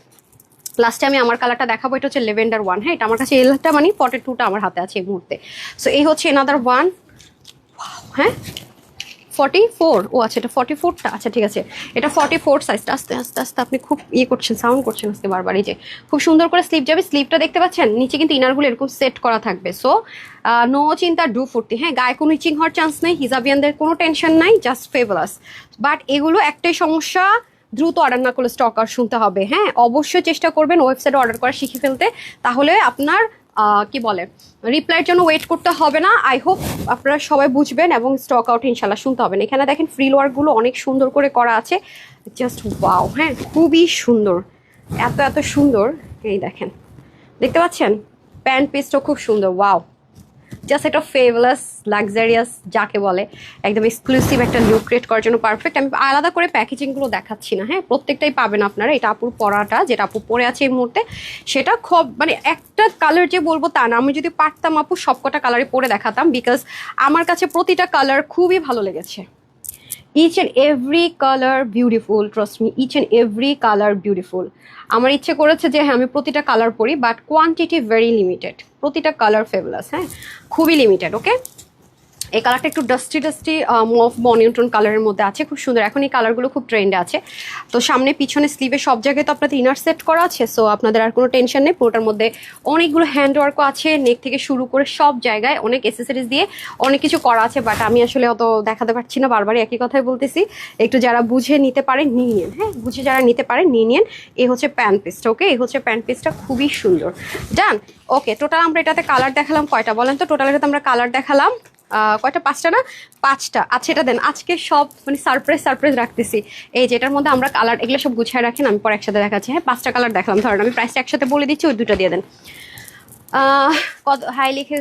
লাস্টে আমি আমার কালারটা দেখাবো, এটা হচ্ছে লেভেন্ডার ওয়ান। হ্যাঁ, এটা আমার কাছে এলটা মানে 42টা আমার হাতে আছে এই মুহূর্তে। সো এই হচ্ছে এনাদার ওয়ান। হ্যাঁ, 44, ও আচ্ছা এটা 44টা। আচ্ছা ঠিক আছে, এটা 44 সাইজটা। আস্তে আস্তে আস্তে আপনি খুব করছেন, সাউন্ড করছেন আজকে বারবার। এই যে খুব সুন্দর করে স্লিপ যাবে, স্লিপটা দেখতে পাচ্ছেন, নিচে কিন্তু ইনারগুলো এরকম সেট করা থাকবে। সো নো চিন্তা, ডু ফুর্তি। হ্যাঁ, গায়ে কোনো ইচিং হওয়ার চান্স নেই, হিজাবিয়ানদের কোনো টেনশন নাই, জাস্ট ফেবুলাস। বাট এগুলো একটাই সমস্যা, দ্রুত অর্ডার না করলে স্টক আর শুনতে হবে। হ্যাঁ, অবশ্যই চেষ্টা করবেন ওয়েবসাইটে অর্ডার করা শিখে ফেলতে, তাহলে আপনার কি বলে রিপ্লাইয়ের জন্য ওয়েট করতে হবে না। আই হোপ আপনারা সবাই বুঝবেন এবং স্টক আউট ইনশাল্লাহ শুনতে হবে না। এখানে দেখেন ফ্রিল ওয়ার্কগুলো অনেক সুন্দর করে করা আছে, জাস্ট ওয়াও, হ্যাঁ খুবই সুন্দর, এত এত সুন্দর। এই দেখেন, দেখতে পাচ্ছেন প্যান্ট পিসটাও খুব সুন্দর, ওয়াও, জাস্ট একটা ফেভারাস লাক্সারিয়াস যাকে বলে, একদম এক্সক্লুসিভ একটা লুক ক্রিয়েট করার জন্য পারফেক্ট। আমি আলাদা করে প্যাকেজিংগুলো দেখাচ্ছি না, হ্যাঁ প্রত্যেকটাই পাবেন আপনারা। এটা আপুর পরাটা, যেটা আপু পরে আছে এই মুহূর্তে, সেটা খুব মানে একটা কালার যে বলবো তা না, আমি যদি পারতাম আপু সবকটা কালারে পরে দেখাতাম, বিকজ আমার কাছে প্রতিটা কালার খুবই ভালো লেগেছে। Each and every colour beautiful, trust me, each and every colour beautiful. আমার ইচ্ছে করেছে যে হ্যাঁ আমি প্রতিটা কালার পরি, বাট কোয়ান্টিটি ভেরি লিমিটেড, প্রতিটা কালার ফেভারাস, হ্যাঁ খুবই লিমিটেড। ওকে, এই কালারটা একটু ডাস্টি ডাস্টি মফ বনিউটন কালারের মধ্যে আছে, খুব সুন্দর। এখন এই কালারগুলো খুব ট্রেন্ডে আছে। তো সামনে পিছনে স্লিভে সব জায়গায় তো আপনাদের ইনার সেট করা আছে, সো আপনাদের আর কোনো টেনশন নেই। পুরোটার মধ্যে অনেকগুলো হ্যান্ড ওয়ার্কও আছে, নেক থেকে শুরু করে সব জায়গায় অনেক অ্যাক্সেসরিজ দিয়ে অনেক কিছু করা আছে, বাট আমি আসলে অত দেখাতে পারছি না, বারবারই একই কথাই বলতেছি। একটু যারা বুঝে নিতে পারেন নিয়ে নিন, হ্যাঁ বুঝে যারা নিতে পারেন নিয়ে নিন। এই হচ্ছে প্যান্ট পিসটা, ওকে এই হচ্ছে প্যান্ট পিসটা, খুবই সুন্দর। ডান, ওকে টোটাল আমরা এটাতে কালার দেখালাম কয়টা বলেন তো? টোটাল এটাতে আমরা কালার দেখালাম কয়টা, 5টা না? 5টা। আচ্ছা এটা দেন, আজকে সব মানে সারপ্রাইজ রাখতেছি। এই যেটার মধ্যে আমরা কালার এগুলো সব গুছিয়ে রাখেন, আমি পরে একসাথে দেখাচ্ছি। হ্যাঁ 5টা কালার দেখালাম, ধরেন আমি প্রাইসটা একসাথে বলে দিচ্ছি, ওই 2টা দিয়ে দেন। কত হাই লিখে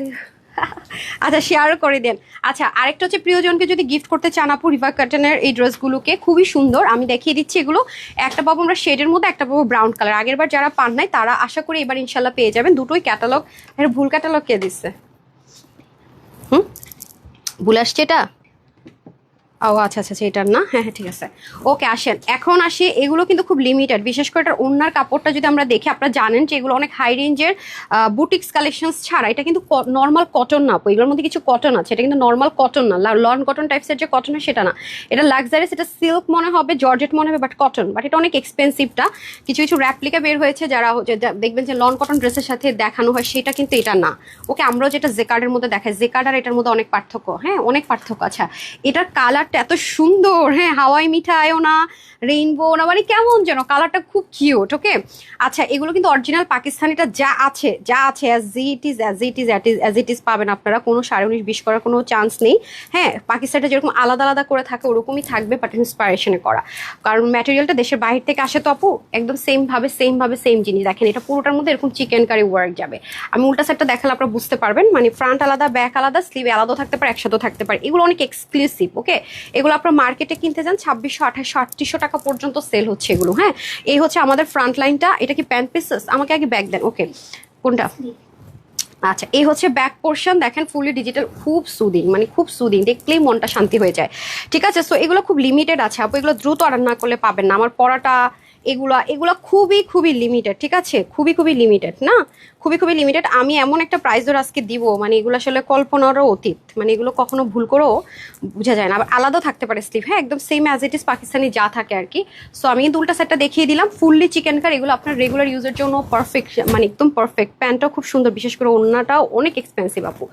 আচ্ছা শেয়ারও করে দেন। আচ্ছা আরেকটা হচ্ছে প্রিয়জনকে যদি গিফট করতে চান আপু, রিভার কাটনের এই ড্রেসগুলোকে খুবই সুন্দর, আমি দেখিয়ে দিচ্ছি। এগুলো একটা পাবো আমরা শেডের মধ্যে, একটা পাবো ব্রাউন কালার। আগেরবার যারা পান নাই তারা আশা করি এবার ইনশাল্লাহ পেয়ে যাবেন। দুটোই ক্যাটালগ, এর ভুল ক্যাটালগ কে দিচ্ছে? ভুল আসছে এটা? ও আচ্ছা আচ্ছা এটার না, হ্যাঁ হ্যাঁ ঠিক আছে। ওকে আসেন, এখন আসি। এগুলো কিন্তু খুব লিমিটেড, বিশেষ করে এটার ওড়নার কাপড়টা যদি আমরা দেখি, আপনারা জানেন যে এগুলো অনেক হাই রেঞ্জের বুটিক্স কালেকশনস ছাড়া, এটা কিন্তু নর্মাল কটন না, এগুলোর মধ্যে কিছু কটন আছে, এটা কিন্তু নর্মাল কটন না, লন কটন টাইপসের যে কটন হয় সেটা না, এটা লাক্সারিয়াস, এটা সিল্ক মনে হবে, জর্জেট মনে হবে, বাট কটন, বাট এটা অনেক এক্সপেন্সিভটা। কিছু কিছু র্যাপ্লিকা বের হয়েছে যারা দেখবেন যে লন কটন ড্রেসের সাথে দেখানো হয়, সেটা কিন্তু এটা না। ওকে, আমরাও যেটা জেকার্ডের মধ্যে দেখাই, জেকার্ড আর এটার মধ্যে অনেক পার্থক্য, হ্যাঁ অনেক পার্থক্য। আচ্ছা এটার কালার এত সুন্দর, হ্যাঁ হাওয়াই মিঠাইও না, রেইনবো না, মানে কেমন যেন কালারটা খুব কিউট। ওকে আচ্ছা এগুলো কিন্তু অরিজিনাল পাকিস্তানিটা যা আছে অ্যাজ ইট ইজ পাবেন আপনারা, কোনো 19.5 করার কোনো চান্স নেই। হ্যাঁ পাকিস্তানটা যেরকম আলাদা আলাদা করে থাকে ওরকমই থাকবে, বাট ইন্সপায়ারেশনে করা, কারণ ম্যাটেরিয়ালটা দেশের বাইরে থেকে আসে তো আপু, একদম সেম জিনিস। দেখেন এটা পুরোটার মধ্যে এরকম চিকেন কারি ওয়ার্ক যাবে। আমি উল্টা সাইডটা দেখালে আপনারা বুঝতে পারবেন, মানে ফ্রন্ট আলাদা, ব্যাক আলাদা, স্লিভে আলাদা থাকতে পারে, একসাথেও থাকতে পারে। এগুলো অনেক এক্সক্লুসিভ। ওকে এগুলো আপনারা মার্কেটে কিনতে যান 2600, 2800, 3800 টাকা পর্যন্ত সেল হচ্ছে এগুলো। হ্যাঁ এই হচ্ছে আমাদের ফ্রন্ট লাইনটা। এটা কি প্যান্ট পিসেস? আমাকে আগে ব্যাক দেন। ওকে কোনটা? আচ্ছা এই হচ্ছে ব্যাক পোর্শন, দেখেন ফুলি ডিজিটাল, খুব সুদিং, মানে খুব সুদিং, দেখলেই মনটা শান্তি হয়ে যায়। ঠিক আছে, সো এগুলো খুব লিমিটেড আছে আপু, এগুলো দ্রুত অর্ডার না করলে পাবেন না। আমার পড়াটা এগুলা খুবই লিমিটেড, ঠিক আছে, খুবই লিমিটেড না, খুবই লিমিটেড। আমি এমন একটা প্রাইস ধরে আজকে দিব, মানে এগুলো আসলে কল্পনারও অতীত, মানে এগুলো কখনো ভুল করেও বোঝা যায় না। আবার আলাদা থাকতে পারে স্লিভ, হ্যাঁ একদম same as it is Pakistani যা থাকে আর কি। সো আমি কিন্তু উল্টা সেটটা দেখিয়ে দিলাম, ফুললি চিকেন কার। এগুলো আপনার রেগুলার ইউজের জন্য পারফেক্ট, মানে একদম পারফেক্ট। প্যান্টটাও খুব সুন্দর, বিশেষ করে ওড়নাটাও অনেক এক্সপেন্সিভ আপু।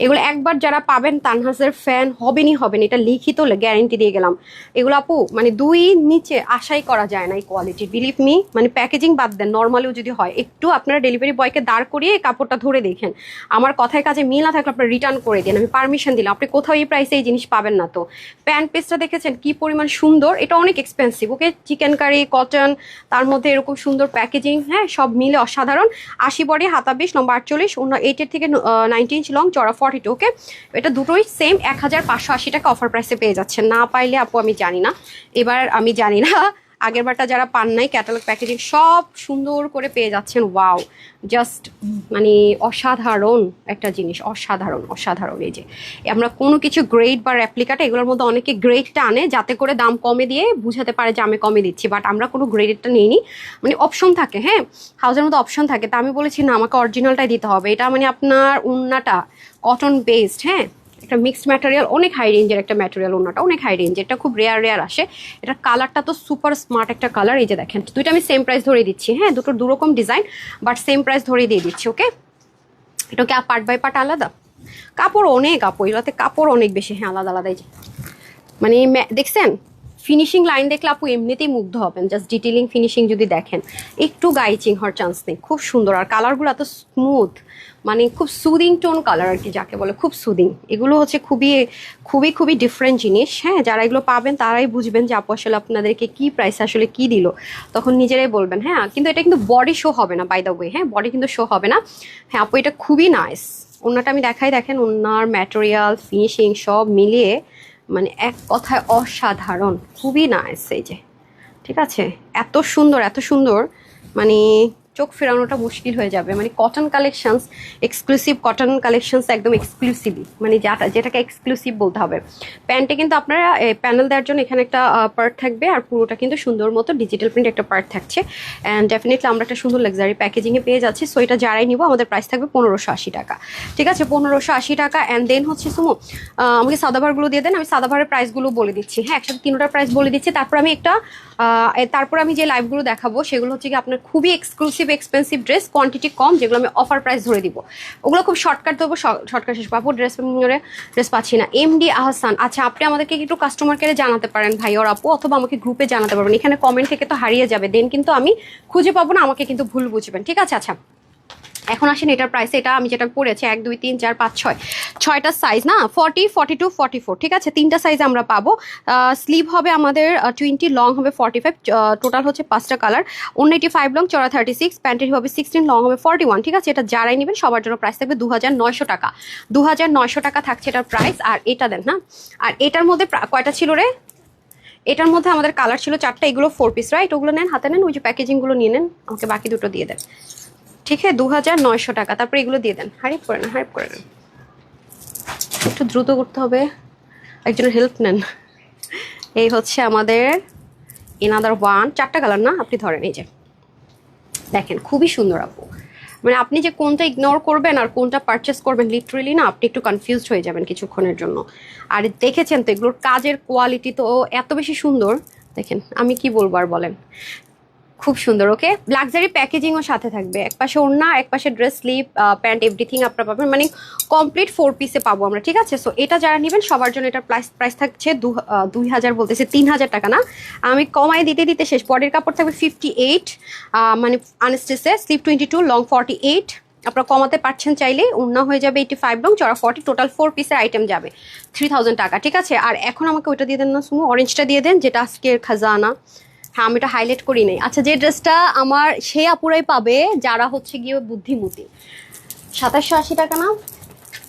এগুলো একবার যারা পাবেন তানহাজের ফ্যান হবেনই হবেন, এটা লিখিত গ্যারেন্টি দিয়ে গেলাম। এগুলো আপু মানে 2 নিচে আশাই করা যায় না এই কোয়ালিটি, বিলিভ মি। মানে প্যাকেজিং বাদ দেন, নর্মালিও যদি হয়, একটু আপনারা ডেলিভারি বয়কে দাঁড় করিয়ে কাপড়টা ধরে দেখেন, আমার কথায় কাজে মিল না থাকলে আপনারা রিটার্ন করে দেন, আমি পারমিশন দিলাম। আপনি কোথাও এই প্রাইসে এই জিনিস পাবেন না। তো প্যান্ট পিসটা দেখেছেন কি পরিমাণ সুন্দর, এটা অনেক expensive. Okay chikankari, cotton, তার মধ্যে এরকম সুন্দর প্যাকেজিং, হ্যাঁ সব মিলে অসাধারণ। 80 বডি, হাতা 20, লম্বা 48, অন্য 8 থেকে 19 ইঞ্চ লং, চড়া 42। ওকে এটা দুটোই সেম 1580 টাকা অফার প্রাইসে পেয়ে যাচ্ছেন। না পাইলে আপু আমি জানি না, এবার আমি জানি না, আগের বারটা যারা পান নাই ক্যাটালগ প্যাকেজিং সব সুন্দর করে পেয়ে যাচ্ছেন। ওয়াও জাস্ট মানে অসাধারণ একটা জিনিস, অসাধারণ। এই যে আমরা কোনো কিছু গ্রেড বা রেপ্লিকাটা, এগুলোর মধ্যে অনেকে গ্রেডটা আনে যাতে করে দাম কমে দিয়ে বুঝাতে পারে যে আমি কমে দিচ্ছি, বাট আমরা কোনো গ্রেডেরটা নিইনি। মানে অপশন থাকে, হ্যাঁ হাউসের মধ্যে অপশন থাকে, তা আমি বলেছি না আমাকে অরিজিনালটাই দিতে হবে। এটা মানে আপনার উন্নাটা কটন বেসড, হ্যাঁ একটা মিক্সড ম্যাটেরিয়াল, অনেক হাই রেঞ্জের একটা ম্যাটেরিয়াল, ওনাটা অনেক হাই রেঞ্জ, এটা খুব রেয়ার আসে। এটা কালারটা তো সুপার স্মার্ট একটা কালার। এই যে দেখেন দুইটা আমি সেম প্রাইস ধরে দিচ্ছি, হ্যাঁ দুটোর দুরকম ডিজাইন, বাট সেম প্রাইস ধরে দিয়ে দিচ্ছি। ওকে এটা কি পার্ট বাই পার্ট আলাদা? কাপড় অনেক আপু, এগুলোতে কাপড় অনেক বেশি, হ্যাঁ আলাদা। এই যে মানে দেখছেন ফিনিশিং লাইন দেখলে আপু এমনিতেই মুগ্ধ হবেন, জাস্ট ডিটেলিং ফিনিশিং যদি দেখেন একটু গাইচিং হওয়ার চান্স নেই, খুব সুন্দর। আর কালারগুলো এত স্মুথ, মানে খুব সুদিং টোন কালার আর কি যাকে বলে, খুব সুদিং। এগুলো হচ্ছে খুবই খুবই খুবই ডিফারেন্ট জিনিস। হ্যাঁ, যারা এগুলো পাবেন তারাই বুঝবেন যে আপু আসলে আপনাদেরকে কি প্রাইস আসলে কি দিল, তখন নিজেরাই বলবেন। হ্যাঁ, কিন্তু এটা কিন্তু বডি শো হবে না বাই দ্য ওয়ে, হ্যাঁ বডি কিন্তু শো হবে না। হ্যাঁ আপু এটা খুবই নাইস। ওনাটা আমি দেখাই, দেখেন ওনার ম্যাটেরিয়াল ফিনিশিং সব মিলিয়ে মানে এক কথায় অসাধারণ, খুবই নাইস। এই যে ঠিক আছে, এত সুন্দর এত সুন্দর, মানে চোখ ফেরানোটা মুশকিল হয়ে যাবে। মানে cotton collections, exclusive cotton collections, একদম এক্সক্লুসিভই, মানে যেটাকে এক্সক্লুসিভ বলতে হবে। প্যান্টে কিন্তু আপনারা প্যানেল দেওয়ার জন্য এখানে একটা পার্ট থাকবে, আর পুরোটা কিন্তু সুন্দর মতো ডিজিটাল প্রিন্ট একটা পার্ট থাকছে। অ্যান্ড ডেফিনেটলি আমরা একটা সুন্দর লাক্সারি প্যাকেজিংয়ে পেয়ে যাচ্ছি। সো এটা যারাই নিব আমাদের প্রাইস থাকবে 1580 টাকা। ঠিক আছে, 1580 টাকা। অ্যান্ড দেন হচ্ছে সুমো আমাকে সাদাভারগুলো দিয়ে দেন, আমি সাদাভারের প্রাইসগুলো বলে দিচ্ছি। হ্যাঁ, একসাথে তিনটার প্রাইস বলে দিচ্ছি। তারপর আমি যে লাইভগুলো দেখাবো সেগুলো হচ্ছে কি আপনার খুবই এক্সক্লুসিভ এক্সপেন্সিভ ড্রেস, কোয়ান্টিটি কম, যেগুলো আমি অফার প্রাইস ধরে দিব। ওগুলো খুব শর্টকাট দেবো, শর্টকাট শেষ পাবো। ড্রেস পাচ্ছি না। এমডি আহসান, আচ্ছা আপনি আমাদেরকে একটু কাস্টমার কেয়ারে জানাতে পারেন ভাই ওর আপু, অথবা আমাকে গ্রুপে জানাতে পারবেন। এখানে কমেন্ট থেকে তো হারিয়ে যাবে, দেন কিন্তু আমি খুঁজে পাবো না, আমাকে কিন্তু ভুল বুঝবেন। ঠিক আছে, আচ্ছা এখন আসেন এটার প্রাইসে। এটা আমি যেটা পড়েছি 1 2 3 4 5 6 ছয়টা সাইজ না, 40 42 44। ঠিক আছে, তিনটা সাইজ আমরা পাবো। স্লিভ হবে আমাদের 20, লং হবে 45, টোটাল হচ্ছে 5টা কালার। 185 লং, চড়া 36, প্যান্টের হবে 16, লং হবে 41। ঠিক আছে, এটা যারাই নেবেন সবার জন্য প্রাইস থাকবে 2900 টাকা। 2900 টাকা থাকছে এটার প্রাইস। আর এটা দেন না, আর এটার মধ্যে কয়টা ছিল রে? এটার মধ্যে আমাদের কালার ছিল 4টা, এগুলো 4 পিস রাইট? ওগুলো নেন, হাতে নেন, ওই যে প্যাকেজিংগুলো নিয়ে নেন, আমাকে বাকি দুটো দিয়ে দেন। ঠিক আছে, 2900 টাকা। তারপরে এগুলো দিয়ে দেন, হারিপ করে নেন, হারিপ করে নেন, একটু দ্রুত করতে হবে, একজনের হেল্প নেন। এই হচ্ছে আমাদের এনাদার ওয়ান, 4টা কালার না, আপনি ধরেন। এই যে দেখেন খুবই সুন্দর আপু, মানে আপনি যে কোনটা ইগনোর করবেন আর কোনটা পারচেস করবেন লিটারেলি না আপনি একটু কনফিউজড হয়ে যাবেন কিছুক্ষণের জন্য। আর দেখেছেন তো এগুলোর কাজের কোয়ালিটি তো এত বেশি সুন্দর, দেখেন আমি কি বলবো আর বলেন, খুব সুন্দর। ওকে, লাক্সারি প্যাকেজিংও সাথে থাকবে, একপাশে ওড়না, একপাশে ড্রেস, স্লিপ, প্যান্ট, এভরিথিং আপনারা পাবেন, মানে কমপ্লিট 4 পিসে পাবো আমরা। ঠিক আছে, সো এটা যারা নেবেন সবার জন্য এটার প্রাইস থাকছে 2000 বলতেছে 3000 টাকা না, আমি কমাই দিতে দিতে শেষ। বডির কাপড় থাকবে 58, মানে আনস্টেসে, স্লিপ 22, লং 48, আপনারা কমাতে পারছেন চাইলে। ওড়না হয়ে যাবে 85 লং, চড়া 40, টোটাল 4 পিসের আইটেম যাবে 3000 টাকা। ঠিক আছে, আর এখন আমাকে ওইটা দিয়ে দেন না সুমো, অরেঞ্জটা দিয়ে দেন যেটা আজকের খাজানা। হ্যাঁ আমি এটা হাইলাইট করি নাই। আচ্ছা, যে ড্রেসটা আমার সেই আপুরাই পাবে যারা হচ্ছে গিয়ে বুদ্ধিমতী। 2780 টাকা না,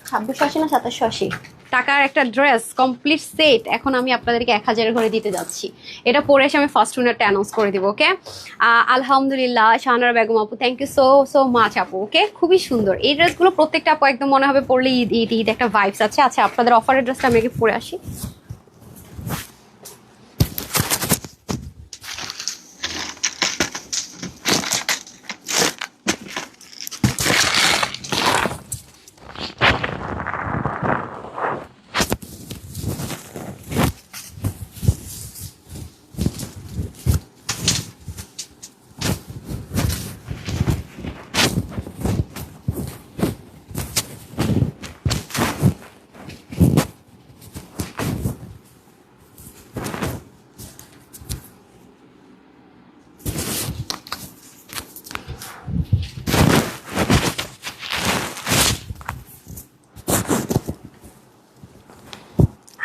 2680 না 2780 টাকার একটা ড্রেস কমপ্লিট সেট এখন আমি আপনাদেরকে 1000 করে দিতে যাচ্ছি। এটা পরে এসে আমি ফার্স্ট উইনারটা অ্যানাউন্স করে দিব। ওকে, আলহামদুলিল্লাহ শাহানারা বেগম আপু, thank you so so much আপু। ওকে, খুবই সুন্দর এই ড্রেসগুলো, প্রত্যেকটা আপু একদম মনে হবে পরলে ঈদ ঈদ ঈদ একটা ভাইবস আছে। আচ্ছা, আপনাদের অফারের ড্রেসটা আমি আগে পরে আসি।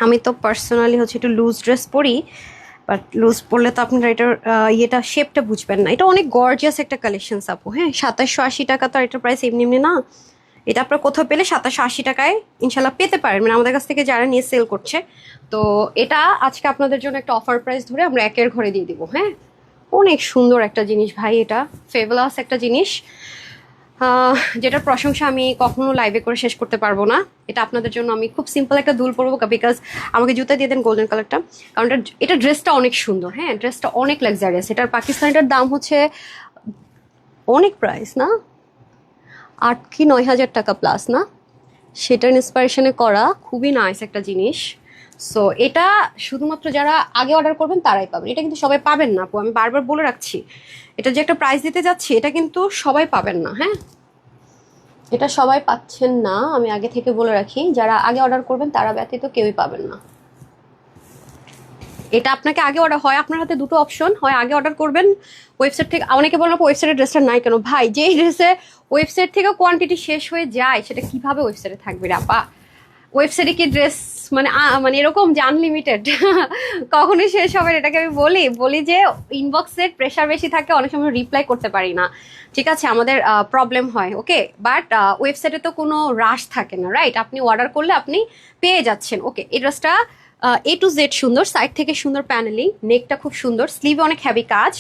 আমি তো পার্সোনালি হচ্ছে একটু লুজ ড্রেস পরি, বাট লুজ পরলে তো আপনারা এটার ইয়েটা শেপটা বুঝবেন না। এটা অনেক গর্জিয়াস একটা কালেকশন আপু। হ্যাঁ, 2780 টাকা তো এটার প্রাইস এমনি এমনি না। এটা আপনার কোথাও পেলে 2780 টাকায় ইনশাল্লাহ পেতে পারেন, মানে আমাদের কাছ থেকে যারা নিয়ে সেল করছে। তো এটা আজকে আপনাদের জন্য একটা অফার প্রাইস ধরে আমরা একের ঘরে দিয়ে দিব। হ্যাঁ, অনেক সুন্দর একটা জিনিস ভাই, এটা ফেভালাস একটা জিনিস, যেটার প্রশংসা আমি কখনো লাইভে করে শেষ করতে পারবো না। এটা আপনাদের জন্য আমি খুব সিম্পল একটা দুল পরবো, বিকজ আমাকে জুতা দিয়ে দেন গোল্ডেন কালারটা, কারণ এটা ড্রেসটা অনেক সুন্দর। হ্যাঁ, ড্রেসটা অনেক লাক্সারিয়াস। এটার পাকিস্তানিটার দাম হচ্ছে অনেক প্রাইস না, 8 কি 9000 টাকা প্লাস না, সেটার ইন্সপিরেশনে করা খুবই নাইস একটা জিনিস। সো এটা শুধুমাত্র যারা আগে অর্ডার করবেন তারাই পাবেন, এটা কিন্তু সবাই পাবেন না আপু, আমি বারবার বলে রাখছি। এটা যে একটা প্রাইস দিতে যাচ্ছি এটা কিন্তু সবাই পাবেন না। হ্যাঁ, এটা সবাই পাচ্ছেন না, আমি আগে থেকে বলে রাখি, যারা আগে অর্ডার করবেন তারা ব্যতীত কেউই পাবেন না। এটা আপনাকে আগে অর্ডার হয়, আপনার হাতে দুটো অপশন, হয় আগে অর্ডার করবেন ওয়েবসাইট থেকে। অনেকে বললো ওয়েবসাইটের ড্রেসটা নাই কেন ভাই, যেই ড্রেসে ওয়েবসাইট থেকে কোয়ান্টিটি শেষ হয়ে যায় সেটা কিভাবে ওয়েবসাইটে থাকবে রে আপা? ওয়েবসাইটে কি ড্রেস মানে মানে এরকম যে আনলিমিটেড কখনোই শেষ হবে না। এটাকে আমি বলি যে ইনবক্সের প্রেশার বেশি থাকে, অনেক সময় রিপ্লাই করতে পারি না, ঠিক আছে, আমাদের প্রবলেম হয়, ওকে। বাট ওয়েবসাইটে তো কোনো রাশ থাকে না, রাইট? আপনি অর্ডার করলে আপনি পেয়ে যাচ্ছেন, ওকে। এই ড্রেসটা A to Z সুন্দর, সাইড থেকে সুন্দর প্যানেলিং, নেকটা খুব সুন্দর, স্লিভে অনেক হ্যাভি কাজ,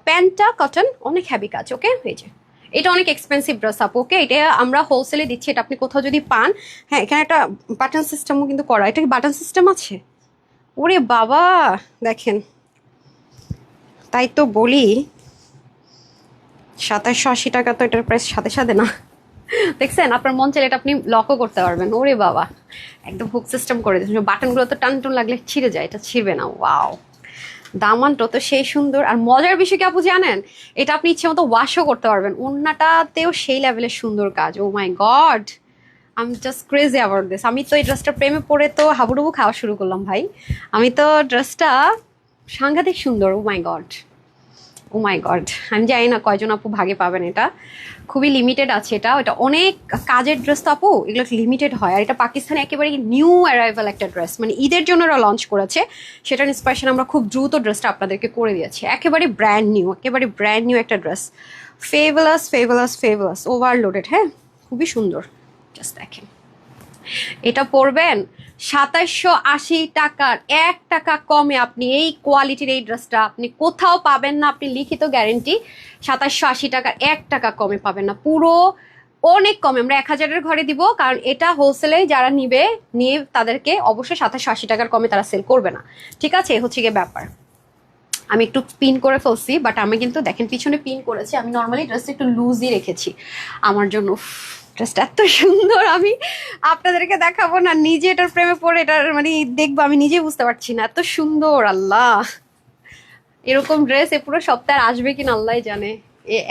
প্যান্টটা কটন, অনেক হ্যাভি কাজ, ওকে। এই যে এটা অনেক এক্সপেন্সিভ ড্রেস আপ, ওকে। এটা আমরা হোলসেলে দিচ্ছি, এটা আপনি কোথাও যদি পান, হ্যাঁ এখানে একটা বাটন সিস্টেমও কিন্তু করা। এটা কি বাটন সিস্টেম আছে? ওরে বাবা, দেখেন, তাই তো বলি 2780 টাকা তো এটার প্রাইস সাথে সাথে না। দেখছেন, আপনার মন চাইলে এটা আপনি লকও করতে পারবেন। ওরে বাবা, একদম হুক সিস্টেম করে দিয়েছেন, বাটনগুলো তো টান টান লাগলে ছিঁড়ে যায়, এটা ছিঁড়বে না। ওয়াও, দামানটা তো সেই সুন্দর। আর মজার বিষয় কি আপু জানেন, এটা আপনি ইচ্ছে মতো ওয়াশও করতে পারবেন, ওড়নাটাতেও সেই লেভেলের সুন্দর কাজ। Oh my God, I am just crazy about this. আমি তো এই ড্রেসটা প্রেমে পড়ে তো হাবুডুবু খাওয়া শুরু করলাম ভাই। আমি তো ড্রেসটা সাংঘাতিক সুন্দর, ও my god, O my god. আমি জানি না কয়জন আপু ভাগে পাবেন, এটা খুবই লিমিটেড আছে। এটা অনেক কাজের ড্রেস তো আপু, এগুলো লিমিটেড হয়। আর এটা পাকিস্তানে একেবারে নিউ অ্যারাইভাল একটা ড্রেস, মানে ঈদের জন্য ওরা লঞ্চ করেছে, সেটার ইন্সপিরেশন আমরা খুব দ্রুত ড্রেসটা আপনাদেরকে করে দিয়েছি। একেবারে ব্র্যান্ড নিউ একটা ড্রেস, ফেভালাস ফেভালাস ফেভালাস, ওভারলোডেড, হ্যাঁ খুবই সুন্দর। জাস্ট দেখেন, এটা পরবেন 2780 টাকার, 1 টাকা কমে আপনি এই কোয়ালিটির এই ড্রেসটা আপনি কোথাও পাবেন না। আপনি লিখিত গ্যারেন্টি, 2780 টাকার 1 টাকা কমে পাবেন না, পুরো অনেক কমে। আমরা 1000-এর ঘরে দিব, কারণ এটা হোলসেলে যারা নিয়ে তাদেরকে অবশ্যই 2780 টাকার কমে তারা সেল করবে না, ঠিক আছে? হচ্ছে গিয়ে ব্যাপার। আমি একটু পিন করে ফেলছি, বাট আমি কিন্তু দেখেন পিছনে পিন করেছি। আমি নর্মালি ড্রেসটা একটু লুজই রেখেছি আমার জন্য। ড্রেসটা এত সুন্দর, আমি আপনাদেরকে দেখাবো না, নিজে এটার প্রেমে পড়ে এটার মানে দেখবো, আমি নিজে বুঝতে পারছি না, এত সুন্দর। আল্লাহ, এরকম ড্রেস এ পুরো সপ্তাহে আসবে কিনা আল্লাহ জানে।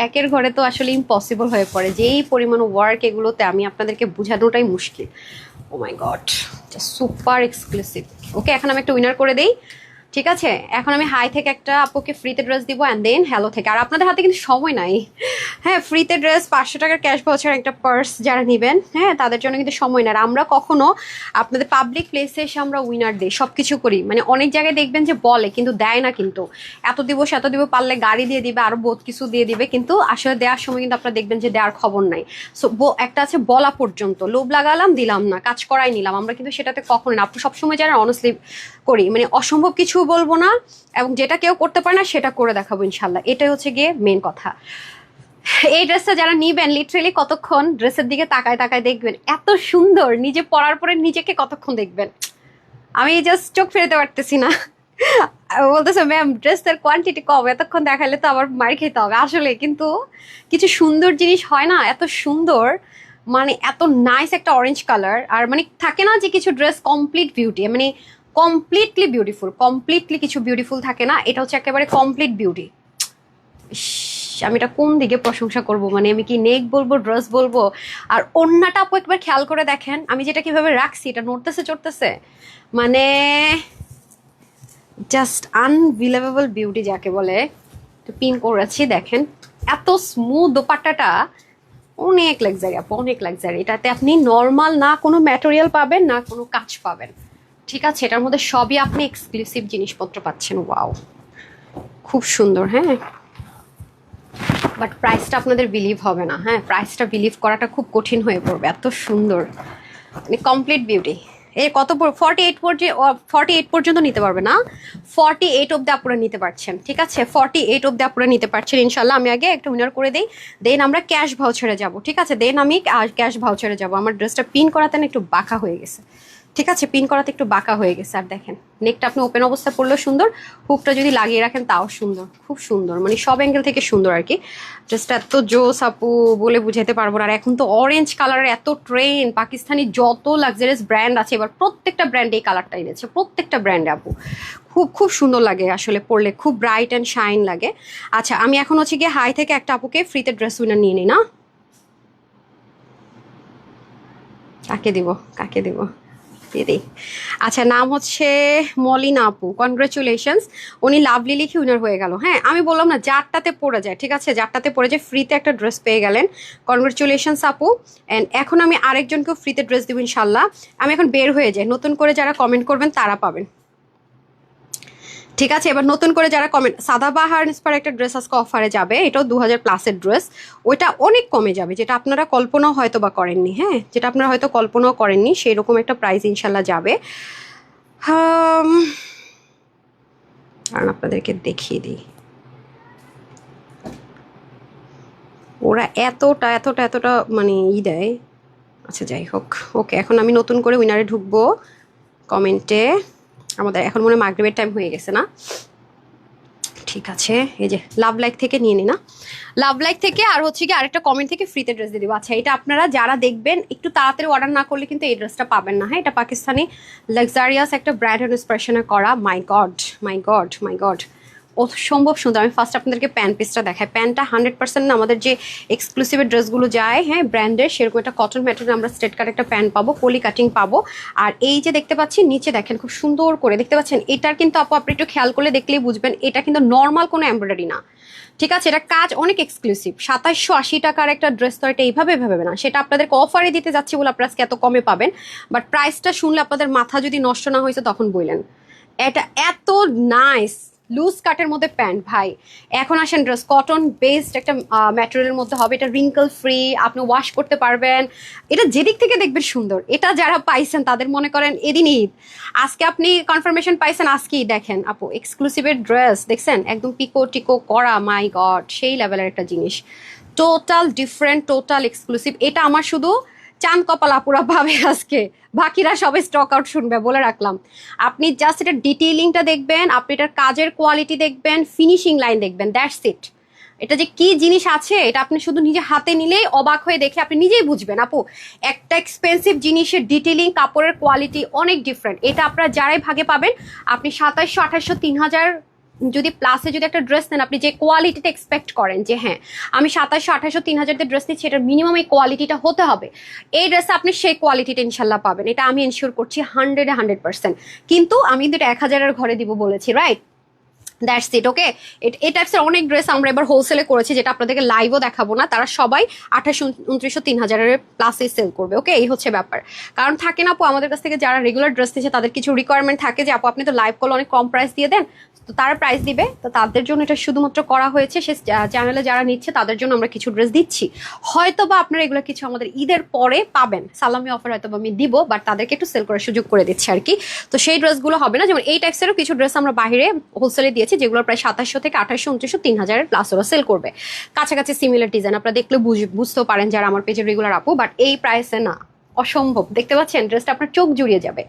একের ঘরে তো আসলে ইম্পসিবল হয়ে পড়ে, যেই পরিমাণ ওয়ার্ক এগুলোতে, আমি আপনাদেরকে বোঝানোটাই মুশকিল। ও মাই গড, সুপার এক্সক্লুসিভ, ওকে। এখন আমি একটা উইনার করে দেই, ঠিক আছে? এখন আমি হাই থেকে একটা আপুকে ফ্রিতে ড্রেস দিব, অ্যান্ড দেন হ্যালো থেকে। আর আপনাদের হাতে কিন্তু সময় নাই, হ্যাঁ, ফ্রিতে ড্রেস, 500 টাকার ক্যাশ ভাউচার, একটা পার্স যারা নেবেন, হ্যাঁ তাদের জন্য কিন্তু সময় নাই। আর আমরা কখনো আপনাদের পাবলিক প্লেসে এসে আমরা উইনার দিই, সব কিছু করি, মানে অনেক জায়গায় দেখবেন যে বলে কিন্তু দেয় না, কিন্তু এত দিব সেত দিব, পারলে গাড়ি দিয়ে দিবে, আরো বহুত কিছু দিয়ে দিবে, কিন্তু আসলে দেওয়ার সময় কিন্তু আপনারা দেখবেন যে দেওয়ার খবর নাই। সো একটা আছে বলা পর্যন্ত, লোভ লাগালাম দিলাম না, কাজ করাই নিলাম, আমরা কিন্তু সেটাতে কখনো না। আপনি সবসময় যারা অনেস্টলি করি, মানে অসম্ভব কিছু বলবো না, এবং যেটা কেউ করতে পারে না সেটা করে দেখাবো ইনশাল্লাহ। এটাই হচ্ছে গিয়ে মেন কথা। এই ড্রেসটা যারা নিবেন, লিটারেলি কতক্ষণ ড্রেসের দিকে তাকায় তাকায় দেখবেন, এত সুন্দর, নিজে পরার পরে নিজেকে কতক্ষণ দেখবেন, আমি জাস্ট চোখ ফেরাতে পারতেছি না। বলতেছে ম্যাম ড্রেসের কোয়ান্টিটি কম, এতক্ষণ দেখালে তো আবার মার খেতে হবে আসলে। কিন্তু কিছু সুন্দর জিনিস হয় না, এত সুন্দর, মানে এত নাইস একটা অরেঞ্জ কালার। আর মানে থাকে না যে কিছু ড্রেস কমপ্লিট বিউটি, মানে কমপ্লিটলি বিউটিফুল, কমপ্লিটলি কিছু বিউটিফুল থাকে না, এটা হচ্ছে একেবারে কমপ্লিট বিউটি। আমি এটা কোন দিকে প্রশংসা করব, মানে আমি কি নেক বলবো, ড্রেস বলবো? আর ওড়নাটা আপু একবার খেয়াল করে দেখেন, আমি যেটা কিভাবে রাখছি, এটা নড়তেছে চড়তেছে, মানে জাস্ট আনবিলিভেবল বিউটি যাকে বলে। তো পিন করেছি দেখেন, এত স্মুথ দোপাট্টাটা, অনেক লাক্সারি আপু, অনেক লাক্সারি। এটাতে আপনি নর্মাল না কোনো ম্যাটেরিয়াল পাবেন না কোনো কাজ পাবেন, ঠিক আছে? এটার মধ্যে সবই আপনি এক্সক্লুসিভ জিনিসপত্র পাচ্ছেন। ওয়াও, খুব সুন্দর, হ্যাঁ। বাট প্রাইসটা আপনাদের বিলিভ হবে না, হ্যাঁ প্রাইসটা বিলিভ করাটা খুব কঠিন হয়ে পড়বে, এত সুন্দর, মানে কমপ্লিট বিউটি। এর কত 48 পর্যন্ত নিতে পারবে না, 48 অব্দি আপনারা নিতে পারছেন, ঠিক আছে? 48 অব্দি আপনারা নিতে পারছেন ইনশাল্লাহ। আমি আগে একটা উইনার করে দিই, দেন আমরা ক্যাশ ভাউচারে যাব, ঠিক আছে? দেন আমি ক্যাশ ভাউচারে যাব। আমার ড্রেসটা পিন করাতে না একটু বাঁকা হয়ে গেছে, ঠিক আছে? পিন করাতে একটু বাঁকা হয়ে গেছে। আর দেখেন নেকটা আপনি ওপেন অবস্থা পড়লেও সুন্দর, হুকটা যদি লাগিয়ে রাখেন তাও সুন্দর, খুব সুন্দর, মানে সব অ্যাঙ্গেল থেকে সুন্দর আর কি। জাস্ট এত জোস আপু, বলে বুঝাতে পারবো না। আর এখন তো অরেঞ্জ কালারের এত ট্রেন, পাকিস্তানি যত লাক্সারিয়াস ব্র্যান্ড আছে এবার প্রত্যেকটা ব্র্যান্ড এই কালারটা এনেছে, প্রত্যেকটা ব্র্যান্ডে আপু। খুব খুব সুন্দর লাগে আসলে পরলে, খুব ব্রাইট অ্যান্ড শাইন লাগে। আচ্ছা, আমি এখন হচ্ছে গিয়ে হাই থেকে একটা আপুকে ফ্রিতে ড্রেস উইনার নিয়ে নিই না। কাকে দিব? দিদি আচ্ছা, নাম হচ্ছে মলিনা আপু, কনগ্রাচুলেশনস। উনি লাভলি লিখে উইনার হয়ে গেল। হ্যাঁ, আমি বললাম না, যারটাতে পড়ে যায়, ঠিক আছে, যারটাতে পড়ে যায় ফ্রিতে একটা ড্রেস পেয়ে গেলেন। কনগ্রাচুলেশনস আপু। অ্যান্ড এখন আমি আরেকজনকেও ফ্রিতে ড্রেস দিব ইনশাল্লাহ। আমি এখন বের হয়ে যাই, নতুন করে যারা কমেন্ট করবেন তারা পাবেন, ঠিক আছে। এবার নতুন করে যারা কমেন্ট, সাদাবাহার ইন্সপায়ার একটা ড্রেস আজকে অফারে যাবে, এটাও 2000+ ড্রেস। ওইটা অনেক কমে যাবে, যেটা আপনারা কল্পনাও হয়তো বা করেননি। হ্যাঁ, যেটা আপনারা হয়তো কল্পনাও করেননি, সেই রকম একটা প্রাইস ইনশাল্লাহ যাবে। কারণ আপনাদেরকে দেখিয়ে দিই, ওরা এতটা এতটা এতটা মানে দেয়। আচ্ছা যাই হোক, ওকে, এখন আমি নতুন করে উইনারে ঢুকবো কমেন্টে। আমাদের এখন মনে হয় মাগরিবের টাইম হয়ে গেছে না? ঠিক আছে, এই যে লাভ লাইক থেকে নিয়ে নি না, লাভ লাইক থেকে আর হচ্ছে কি আরেকটা কমেন্ট থেকে ফ্রিতে ড্রেস দিয়ে দিব। আচ্ছা, এটা আপনারা যারা দেখবেন একটু তাড়াতাড়ি অর্ডার না করলে কিন্তু এই ড্রেসটা পাবেন না। হ্যাঁ, এটা পাকিস্তানি লাক্সারিয়াস একটা ব্র্যান্ড ইন্সপিরেশনে করা। মাই গড মাই গড মাই গড, অসম্ভব সুন্দর। আমি ফার্স্ট আপনাদেরকে প্যান্ট পিসটা দেখাই। প্যান্টটা 100% না আমাদের যে এক্সক্লুসিভের ড্রেসগুলো যায়, হ্যাঁ, ব্র্যান্ডের, সেরকম একটা কটন ম্যাটেরিয়াল আমরা স্ট্রেট কাট একটা প্যান্ট পাবো, পলি কাটিং পাবো। আর এই যে দেখতে পাচ্ছি নিচে দেখেন খুব সুন্দর করে দেখতে পাচ্ছেন, এটার কিন্তু আপু আপনি একটু খেয়াল করলে দেখলেই বুঝবেন এটা কিন্তু নর্মাল কোনো এমব্রয়ডারি না, ঠিক আছে। এটা কাজ অনেক এক্সক্লুসিভ। 2780 টাকার একটা ড্রেস তো এটা এইভাবে ভাবে না, সেটা আপনাদেরকে অফারে দিতে যাচ্ছি বলে আপনারা আজকে এত কমে পাবেন। বাট প্রাইসটা শুনলে আপনাদের মাথা যদি নষ্ট না হয়েছে তখন বললেন। এটা এত নাইস লুজ কাটের মধ্যে প্যান্ট ভাই। এখন আসেন, ড্রেস কটন বেসড একটা ম্যাটেরিয়ালের মধ্যে হবে, এটা রিঙ্কল ফ্রি, আপনি ওয়াশ করতে পারবেন। এটা যেদিক থেকে দেখবেন সুন্দর। এটা যারা পাইছেন তাদের মনে করেন এদিন ঈদ, আজকে আপনি কনফার্মেশন পাইছেন আজকেই। দেখেন আপু, এক্সক্লুসিভের ড্রেস দেখছেন, একদম পিকো টিকো করা, মাই গড সেই লেভেলের একটা জিনিস, টোটাল ডিফারেন্ট, টোটাল এক্সক্লুসিভ। এটা আমার শুধু চাঁদ কপাল আপুরা পাবে আজকে, বাকিরা সবাই স্টক আউট শুনবে বলে রাখলাম। আপনি জাস্ট এটা ডিটেইলিংটা দেখবেন, আপনি এটার কাজের কোয়ালিটি দেখবেন, ফিনিশিং লাইন দেখবেন, দ্যাটস ইট। এটা যে কি জিনিস আছে এটা আপনি শুধু নিজে হাতে নিলেই অবাক হয়ে দেখে আপনি নিজেই বুঝবেন। আপু, একটা এক্সপেন্সিভ জিনিসের ডিটেইলিং, কাপড়ের কোয়ালিটি অনেক ডিফারেন্ট। এটা আপনারা যারাই ভাগে পাবেন, আপনি 2700 2800 3000 যদি প্লাসে যদি একটা ড্রেস নেন, আপনি যে কোয়ালিটিটা এক্সপেক্ট করেন যে হ্যাঁ আমি 2700 2800 3000 ড্রেস নিচ্ছি, এটার মিনিমাম এই কোয়ালিটিটা হতে হবে, এই ড্রেসে আপনি সেই কোয়ালিটিটা ইনশাল্লাহ পাবেন। এটা আমি এনশিওর করছি 100%। কিন্তু আমি কিন্তু এটা 1000-এর ঘরে দিব বলেছি, রাইট? দ্যাটস ইট, ওকে। এই টাইপসের অনেক ড্রেস আমরা এবার হোলসেলে করেছি, যেটা আপনাদেরকে লাইভও দেখাবো না। তারা সবাই 2800 2900 3000-এর প্লাসে সেল করবে, ওকে। এই হচ্ছে ব্যাপার। কারণ থাকে না আপু, আমাদের কাছ থেকে যারা রেগুলার ড্রেস নিচ্ছে তাদের কিছু রিকোয়ারমেন্ট থাকে যে আপু আপনি তো লাইভ কল অনেক কম প্রাইস দিয়ে দেন, তো তারা প্রাইস দিবে, তো তাদের জন্য এটা শুধুমাত্র করা হয়েছে। সে চ্যানেলে যারা নিচ্ছে তাদের জন্য আমরা কিছু ড্রেস দিচ্ছি। হয়তো বা আপনারা এগুলো কিছু আমাদের ঈদের পরে পাবেন, সালামি অফার হয়তো বা আমি দিব, বাট তাদেরকে একটু সেল করার সুযোগ করে দিচ্ছি আর কি। তো সেই ড্রেসগুলো হবে না। যেমন এই টাইপসেরও কিছু ড্রেস আমরা বাইরে হোলসেলে দিয়েছি, যেগুলো প্রায় 2700 থেকে 2800 2900 3000-এর প্লাস ওরা সেল করবে। কাছাকাছি সিমিলার ডিজাইন আপনারা দেখলে বুঝতেও পারেন যারা আমার পেজে রেগুলার আপু, বাট এই প্রাইসে না, অসম্ভব। দেখতে পাচ্ছেন ড্রেসটা আপনার চোখ জুড়িয়ে যাবে,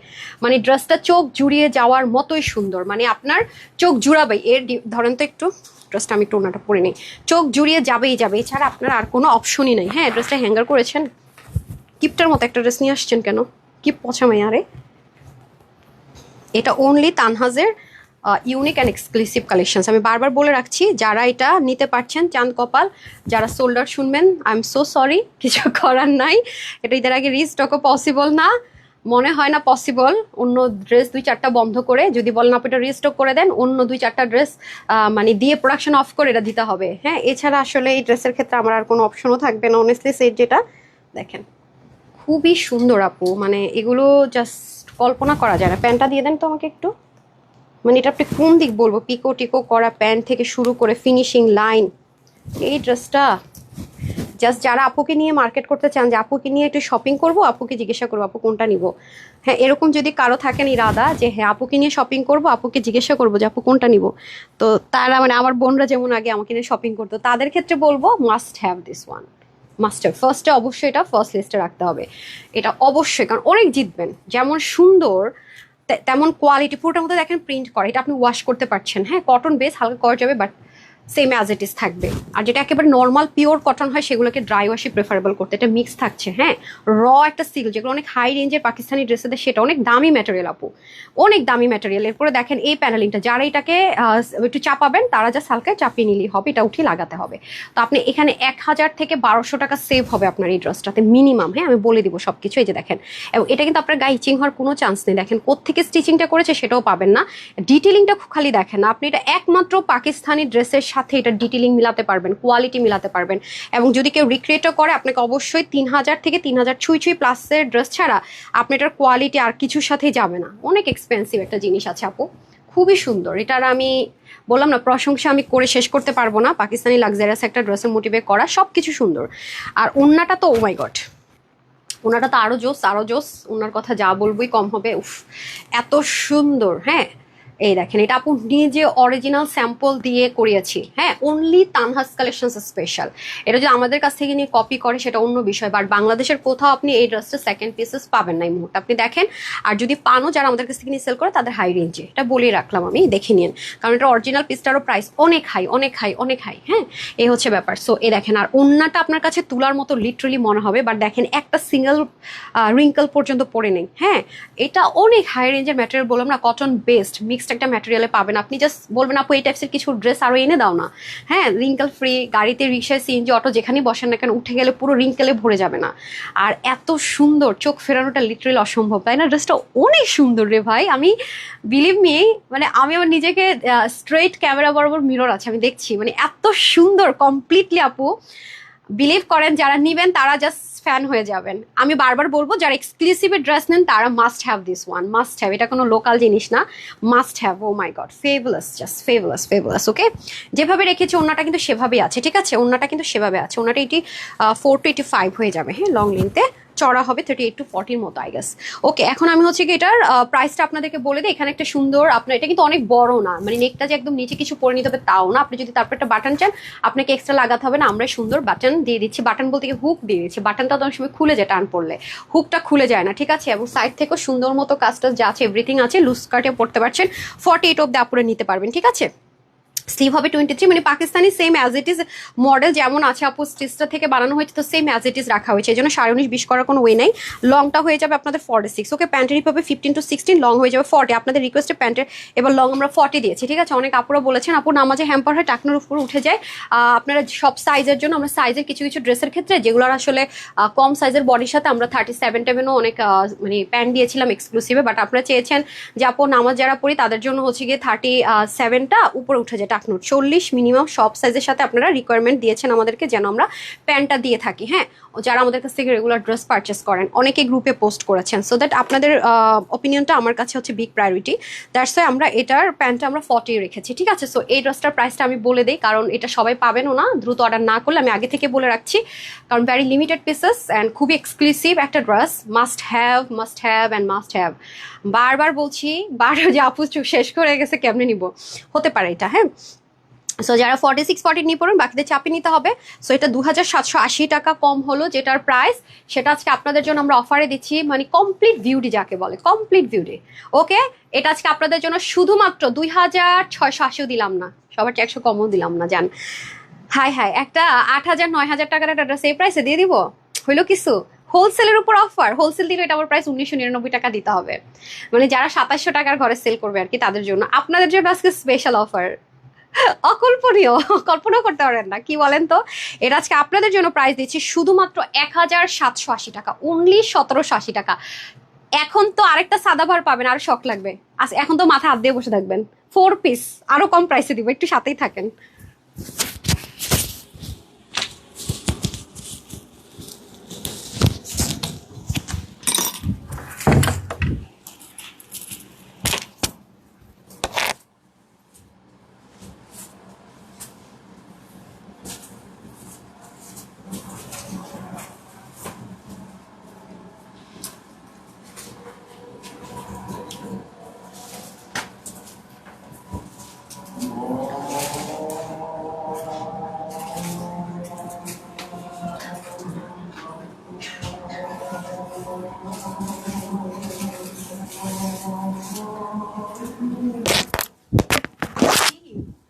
মানে ড্রেসটা চোখ জুড়িয়ে যাওয়ার মতোই সুন্দর, মানে আপনার চোখ জুড়াবে। এর ধরেন তো একটু ড্রেসটা আমি একটু ওনাটা পরে নিই, চোখ জুড়িয়ে যাবেই যাবে, এছাড়া আপনার আর কোনো অপশনই নেই। হ্যাঁ, ড্রেসটা হ্যাঙ্গার করেছেন, কিপটার মতো একটা ড্রেস নিয়ে আসছেন কেন, কিপ পছামাই আরে। এটা অনলি তানহাজের ইউনিক অ্যান্ড এক্সক্লুসিভ কালেকশনস। আমি বারবার বলে রাখছি, যারা এটা নিতে পারছেন চাঁদ কপাল, যারা সোল্ডার শুনবেন আই এম সো সরি, কিছু করার নাই। এটা ঈদের আগে রিস্টকও পসিবল না, মনে হয় না পসিবল। অন্য ড্রেস 2-4টা বন্ধ করে যদি বলেন আপনি এটা রিস্টক করে দেন, অন্য 2-4টা ড্রেস মানে দিয়ে প্রোডাকশন অফ করে এটা দিতে হবে। হ্যাঁ, এছাড়া আসলে এই ড্রেসের ক্ষেত্রে আমার আর কোনো অপশনও থাকবে না অনেস্টলি। সেট যেটা দেখেন খুবই সুন্দর আপু, মানে এগুলো জাস্ট কল্পনা করা যায় না। প্যান্টটা দিয়ে দেন তো আমাকে একটু, মানে এটা আপনি কোন দিক বলবো, পিকো টিকো করা প্যান্ট থেকে শুরু করে ফিনিশিং লাইন। এই ড্রেসটা জাস্ট যারা আপুকে নিয়ে মার্কেট করতে চান, যে আপুকে নিয়ে একটু শপিং করবো, আপুকে জিজ্ঞাসা করবো আপু কোনটা নিব। হ্যাঁ, এরকম যদি কারো থাকেন ইরাদা যে হ্যাঁ আপুকে নিয়ে শপিং করবো, আপুকে জিজ্ঞাসা করবো যে আপু কোনটা নিব, তো তারা মানে আমার বোনরা যেমন আগে আমাকে নিয়ে শপিং করতো, তাদের ক্ষেত্রে বলবো must have this one, master ফার্স্টে অবশ্যই এটা ফার্স্ট লিস্টে রাখতে হবে। এটা অবশ্যই, কারণ অনেক জিতবেন। যেমন সুন্দর তেমন কোয়ালিটি, পুরোটার মধ্যে দেখেন প্রিন্ট করে, এটা আপনি ওয়াশ করতে পারছেন। হ্যাঁ, কটন বেস হালকা করা যাবে, but same as it is থাকবে। আর যেটা একেবারে নর্মাল পিওর কটন হয় সেগুলোকে ড্রাই ওয়াশই প্রেফারেবল করতে। এটা মিক্স থাকছে, হ্যাঁ, র একটা সিল্ক, যেগুলো অনেক হাই রেঞ্জের পাকিস্তানি ড্রেসে দেয়, সেটা অনেক দামি ম্যাটেরিয়াল আপু, অনেক দামি ম্যাটেরিয়াল। এরপরে দেখেন এই প্যানেলিংটা, যারা এটাকে একটু চাপাবেন তারা যা হালকায় চাপিয়ে নিলেই হবে, এটা উঠিয়ে লাগাতে হবে। তো আপনি এখানে 1000 থেকে 1200 টাকা সেভ হবে আপনার এই ড্রেসটাতে মিনিমাম, হ্যাঁ, আমি বলে দিব সব কিছু। এই যে দেখেন, এবং এটা কিন্তু আপনার গায়ে ইচিং হওয়ার কোনো চান্স নেই। দেখেন কোত্থেকে স্টিচিংটা করেছে সেটাও পাবেন না, ডিটেলিংটা খালি দেখেন না আপনি, এটা একমাত্র পাকিস্তানি ড্রেসের সাথে এটা ডিটেলিং মিলাতে পারবেন, কোয়ালিটি মিলাতে পারবেন। এবং যদি কেউ রিক্রিয়েটও করে, আপনাকে অবশ্যই 3000 থেকে 3000 ছুঁই প্লাসের ড্রেস ছাড়া আপনি এটার কোয়ালিটি আর কিছুর সাথেই যাবে না। অনেক এক্সপেন্সিভ একটা জিনিস আছে আপু, খুবই সুন্দর। এটার আমি বললাম না, প্রশংসা আমি করে শেষ করতে পারবো না। পাকিস্তানি লাক্সারিয়াস একটা ড্রেসের মোটিভে করা, সব কিছু সুন্দর। আর ওন্নাটা তো ও মাই গড, ওনাটা তো আরো জোস, আরো জোস। ওনার কথা যা বলবোই কম হবে। উফ, এত সুন্দর। হ্যাঁ, এই দেখেন, এটা আপু নিজে অরিজিনাল স্যাম্পল দিয়ে করিয়েছি, হ্যাঁ, অনলি তানহাস কালেকশনস স্পেশাল। এটা যদি আমাদের কাছ থেকে নিয়ে কপি করে সেটা অন্য বিষয়, বাট বাংলাদেশের কোথাও আপনি এই ড্রেসটা সেকেন্ড পিসেস পাবেন না এই মুহূর্তে। আপনি দেখেন, আর যদি পানও যারা আমাদের কাছ থেকে নিয়ে সেল করে তাদের হাই রেঞ্জে, এটা বলেই রাখলাম আমি, দেখে নিন। কারণ এটা অরিজিনাল পিসটারও প্রাইস অনেক হাই, অনেক হাই, অনেক হাই। হ্যাঁ, এই হচ্ছে ব্যাপার। সো এই দেখেন, আর ওন্নাটা আপনার কাছে তুলার মতো লিটারালি মনে হবে, বাট দেখেন একটা সিঙ্গেল রিঙ্কল পর্যন্ত পড়ে নেই। হ্যাঁ, এটা অনেক হাই রেঞ্জের ম্যাটেরিয়াল, বললাম না, কটন বেসড মিক্সড একটা ম্যাটেরিয়ালে পাবেন। আপনি জাস্ট বলবেন আপু এই টাইপসের কিছু ড্রেস আরো এনে দাও না, হ্যাঁ, রিঙ্কল ফ্রি। গাড়িতে, রিক্সায়, সিএনজি, অটো যেখানেই বসেন না কেন, উঠে গেলে পুরো রিঙ্কেলে ভরে যাবে না। আর এত সুন্দর, চোখ ফেরানোটা লিটারালি অসম্ভব, তাই না? ড্রেসটা অনেক সুন্দর রে ভাই। আমি বিলিভ মি, মানে আমি আমার নিজেকে স্ট্রেট ক্যামেরা বরাবর মিরর আছে, আমি দেখছি, মানে এত সুন্দর কমপ্লিটলি আপু। বিলিভ করেন, যারা নিবেন তারা জাস্ট ফ্যান হয়ে যাবেন। আমি বারবার বলবো, যারা এক্সক্লুসিভ ড্রেস নেন তারা must have this one, must have. এটা কোনো লোকাল জিনিস না, must have. Oh my God, fabulous, just fabulous, fabulous. Okay, যেভাবে রেখেছি ওন্নাটা কিন্তু সেভাবেই আছে, ঠিক আছে? ওন্নাটা কিন্তু সেভাবে আছে। ওন্নাটা 4 to 85 হয়ে যাবে, হ্যাঁ, লং লেন্থে, চড়া হবে 38 to 40 মতো, আই গেস। ওকে, এখন আমি হচ্ছে কি এটার প্রাইসটা আপনাদেরকে বলে দিই। এখানে একটা সুন্দর, আপনার এটা কিন্তু অনেক বড় না, মানে নেকটা যে একদম নিচে কিছু পরে নিতে হবে তাও না। আপনি যদি তারপর একটা বাটন চান, আপনাকে এক্সট্রা লাগাতে হবে না, আমরা সুন্দর বাটন দিয়ে দিচ্ছি। বাটন বলতে কি, হুক দিয়ে দিচ্ছি। বাটনটা তো অনেক সময় খুলে যায় টান পড়লে, হুকটা খুলে যায় না, ঠিক আছে? এবং সাইড থেকেও সুন্দর মতো কাজটাজ যা আছে এভরিথিং আছে। লুজ স্কার্টে পড়তে পারছেন, 48 অব্দি আপুরে নিতে পারবেন, ঠিক আছে? স্লিভ হবে 23, মানে Pakistani same as it is model যেমন আছে আপু, স্টিচটা থেকে বানানো হয়েছে, তো সেম অ্যাজ ইট ইজ রাখা হয়েছে। এই জন্য 19.5 করার কোনো ওয়ে নেই। লংটা হয়ে যাবে আপনাদের 46। ওকে, প্যান্টের হিপ হবে 15 to 16, লং হয়ে যাবে 40। আপনাদের রিকোয়েস্টে প্যান্টের এবার লং আমরা 40 দিয়েছি, ঠিক আছে? অনেক আপুরা বলেছেন আপু নামাজে হ্যাম্পার হয়, টাকনোর উপর উঠে যায়। আপনারা সব সাইজের জন্য আমরা সাইজের কিছু কিছু ড্রেসের ক্ষেত্রে, যেগুলো আসলে কম সাইজের বডির সাথে, আমরা 37 অনেক মানে প্যান্ট দিয়েছিলাম এক্সক্লুসিভে। বাট আপনারা চেয়েছেন যে আপু নামাজ যারা পড়ি তাদের জন্য হচ্ছে গিয়ে 37টা উপরে উঠে যায় টাকনোর, 40 মিনিমাম সব সাইজের সাথে আপনারা রিকোয়ারমেন্ট দিয়েছেন আমাদেরকে যেন আমরা প্যান্টটা দিয়ে থাকি। হ্যাঁ, যারা আমাদের কাছ থেকে রেগুলার ড্রেস পারচেস করেন, অনেকে গ্রুপে পোস্ট করেছেন, সো দ্যাট আপনাদের অপিনিয়নটা আমার কাছে হচ্ছে বিগ প্রায়োরিটি। দ্যাটস ওয়াই আমরা এটার প্যান্টটা আমরা 40 রেখেছি, ঠিক আছে? সো এই ড্রেসটার প্রাইসটা আমি বলে দিই, কারণ এটা সবাই পাবেনও না, দ্রুত অর্ডার না করলে। আমি আগে থেকে বলে রাখছি, কারণ ভ্যারি লিমিটেড পিসেস অ্যান্ড খুবই এক্সক্লুসিভ একটা dress, must have, must have and must have. বারবার বলছি, বারবার যে আপু শেষ করে গেছে কেমনে নিব, হতে পারে এটা, হ্যাঁ। সো যারা 46-40 নিয়ে পড়বেন, বাকিদের চাপিয়ে নিতে হবে। সো এটা 2780 টাকা কম হলো, যেটার প্রাইস সেটা আজকে আপনাদের জন্য আমরা অফারে দিচ্ছি, মানে কমপ্লিট বিউটি যাকে বলে, কমপ্লিট বিউটি। ওকে, এটা আজকে আপনাদের জন্য শুধুমাত্র 2680 দিলাম না, সবার 100 কমও দিলাম না, জান। হাই হাই, একটা 8000-9000 টাকার একটা ড্রেস এই প্রাইসে দিয়ে দিব, হইলো কিছু? হোলসেলের উপর অফার, হোলসেল দিলে এটা আমার প্রাইস 1999 টাকা দিতে হবে, মানে যারা 2700 টাকার ঘরে সেল করবে আর কি, তাদের জন্য, আপনাদের জন্য আজকে স্পেশাল অফার। অকল্পনীয়, কল্পনা করতে পারেন না, কি বলেন তো? এটা আজকে আপনাদের জন্য প্রাইস দিচ্ছি শুধুমাত্র 1780 টাকা, অনলি 1780 টাকা। এখন তো আরেকটা সাদাভার পাবেন, আরো শখ লাগবে। আচ্ছা, এখন তো মাথা হাত দিয়ে বসে থাকবেন, 4 পিস আরো কম প্রাইসে দিব, একটু সাথেই থাকেন।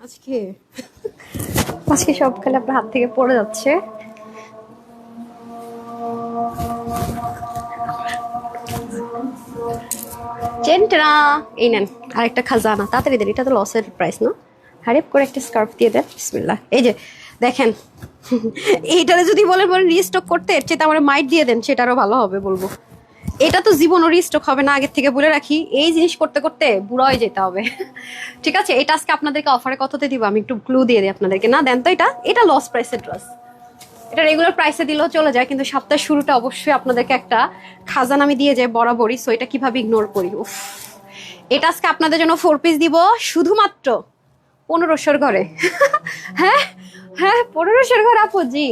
আজকে আজকে সব খেলে আপনার হাত থেকে পড়ে যাচ্ছে। চেনটা এই নেন, আরেকটা খাজানা, তাড়াতাড়ি দেন, এটা তো লসের প্রাইস না। হারিপ করে একটা স্কার্ফ দিয়ে দেন, বিসমিল্লাহ। এই যে দেখেন, এইটারে যদি বলেন রিস্টক করতে, এর চেয়ে আমার মাইট দিয়ে দেন, সেটা আরো ভালো হবে বলবো। এটা তো জীবনও রিস্টক হবে না, আগের থেকে বলে রাখি। এই জিনিস করতে করতে বুড়ো হয়ে যেতে হবে। ঠিক আছে, এটা আজকে আপনাদেরকে অফারে কততে দিব আমি একটু ক্লু দিয়ে দিই আপনাদেরকে। না দেন তো, এটা লস প্রাইসের ড্রেস, এটা রেগুলার প্রাইসে দিলেও চলে যায়, কিন্তু সপ্তাহের শুরুটা অবশ্যই আপনাদেরকে একটা খাজানা আমি দিয়ে যাই বরাবরই। সো এটা কিভাবে ইগনোর করি। উফ, এটা আজকে আপনাদের জন্য 4 পিস দিব শুধুমাত্র 1500 ঘরে। হ্যাঁ হ্যাঁ, 1500 ঘরে আপু, জি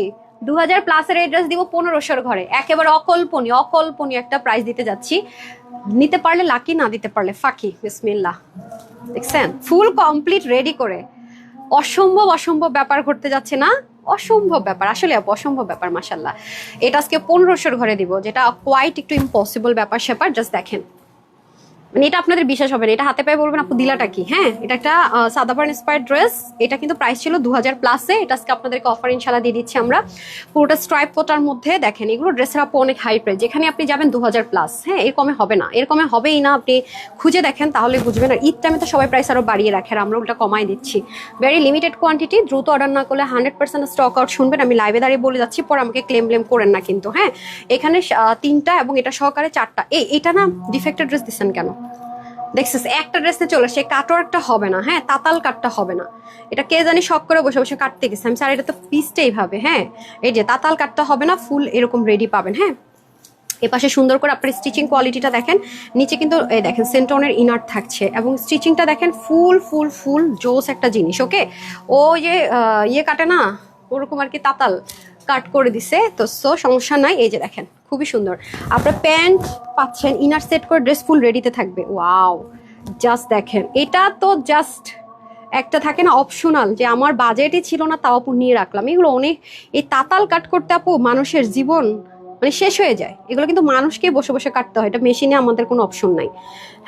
2000 প্লাসের এড্রেস দিব 1500 ঘরে। একেবারে অকল্পনীয় একটা প্রাইস দিতে যাচ্ছি। নিতে পারলে লাকি, না দিতে পারলে ফাঁকি। বিসমিল্লাহ। দেখছেন, ফুল কমপ্লিট রেডি করে অসম্ভব ব্যাপার ঘটতে যাচ্ছে না? অসম্ভব ব্যাপার, আসলে অসম্ভব ব্যাপার। মাশাল্লাহ, এটা আজকে 1500 ঘরে দিব, যেটা কোয়াইট একটু ইম্পসিবল ব্যাপার স্যাপার। জাস্ট দেখেন, মানে এটা আপনাদের বিশ্বাস হবে না, এটা হাতে পায়ে বলবেন আপু দিলাটা কি। হ্যাঁ, এটা একটা সাদাবার্ন ইন্সপায়ার্ড ড্রেস। এটা কিন্তু প্রাইস ছিল 2000 প্লাসে, এটা আজকে আপনাদেরকে অফার ইনশাল্লাহ দিয়ে দিচ্ছি আমরা। পুরোটা স্ট্রাইপ কোটার মধ্যে। দেখেন, এগুলো ড্রেসের আপু অনেক হাই প্রাইস, যেখানে আপনি যাবেন 2000 প্লাস। হ্যাঁ, এর কমে হবে না, এর কমে হবেই না। আপনি খুঁজে দেখেন তাহলে বুঝবেন। আর ঈদ টাইমে তো সবাই প্রাইস আরো বাড়িয়ে রাখে, আর আমরা ওটা কমাই দিচ্ছি। ভেরি লিমিটেড কোয়ান্টিটি, দ্রুত অর্ডার না করলে 100% স্টক আউট। শুনবেন, আমি লাইভে দাঁড়িয়ে বলে যাচ্ছি, পরে আমাকে ক্লেম করেন না কিন্তু। হ্যাঁ, এখানে 3টা এবং এটা সহকারে 4টা। এটা না ডিফেক্টেড ড্রেস দিচ্ছেন কেন? দেখছিস, একটা ড্রেসে চলে, সে কাটওয়ার্কটা হবে না। হ্যাঁ, তাতাল কাটটা হবে না। এটা কে জানি শখ করে বসে বসে কাটতে গেছে। আমি স্যার, এটা তো পিসটা এইভাবে। হ্যাঁ, এই যে তাতাল কাটটা হবে না, ফুল এরকম রেডি পাবেন। হ্যাঁ, এপাশে সুন্দর করে আপনার স্টিচিং কোয়ালিটিটা দেখেন। নিচে কিন্তু এই দেখেন সেন্টনের ইনার থাকছে, এবং স্টিচিংটা দেখেন ফুল জোস একটা জিনিস। ওকে, ও যে ইয়ে কাটে না, ওরকম আর কি তাতাল কাট করে দিছে তো। সো সমস্যা নাই। এই যে দেখেন, খুবই সুন্দর। আপনার প্যান্ট পাচ্ছেন, ইনার সেট করে ড্রেস ফুল রেডিতে থাকবে। ওয়াও, জাস্ট দেখেন, এটা তো জাস্ট একটা থাকে না অপশনাল, যে আমার বাজেটই ছিল না তাও আপু নিয়ে রাখলাম। এগুলো অনেক, এই তাতাল কাট করতে আপু মানুষের জীবন মানে শেষ হয়ে যায়। এগুলো কিন্তু মানুষকে বসে বসে কাটতে হয়, এটা মেশিনে আমাদের কোনো অপশন নাই।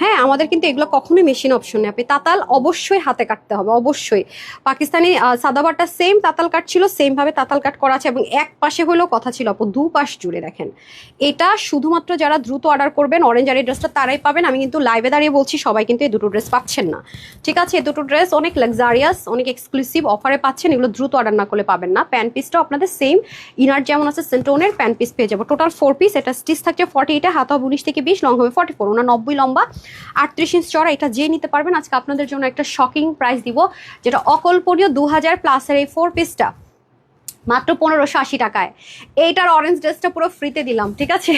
হ্যাঁ, আমাদের কিন্তু এগুলো কখনোই মেশিনে অপশন নেই। আপনি তাতাল অবশ্যই হাতে কাটতে হবে, অবশ্যই। পাকিস্তানি সাদাবারটা সেম তাতাল কাট ছিল, সেম ভাবে তাতাল কাট করা আছে, এবং এক পাশে হলেও কথা ছিল আপু, দুপাশ জুড়ে। দেখেন, এটা শুধুমাত্র যারা দ্রুত অর্ডার করবেন অরেঞ্জ আর এই ড্রেসটা তারাই পাবেন। আমি কিন্তু লাইভে দাঁড়িয়ে বলছি, সবাই কিন্তু এই দুটো ড্রেস পাচ্ছেন না। ঠিক আছে, এই দুটো ড্রেস অনেক লাক্সারিয়াস, অনেক এক্সক্লুসিভ অফারে পাচ্ছেন। এগুলো দ্রুত অর্ডার না করলে পাবেন না। প্যান্ট পিসটাও আপনাদের সেম, ইনার যেমন আছে সেন্টোনের, প্যান্ট পিস পেয়ে যাবো। Total 4 piece. এটা স্টিচ থাকছে 48, হাত হবে 19 থেকে 20, লং হবে 44, ওনা 90 লম্বা, 38 ইঞ্চ চড়া। এটা যে নিতে পারবেন, আজকে আপনাদের জন্য একটা শকিং প্রাইস দিব, যেটা অকল্পনীয়। 2000 প্লাসের এই 4 পিসটা মাত্র 1580 টাকায়। এইটার অরেঞ্জ ড্রেসটা পুরো ফ্রিতে দিলাম। ঠিক আছে,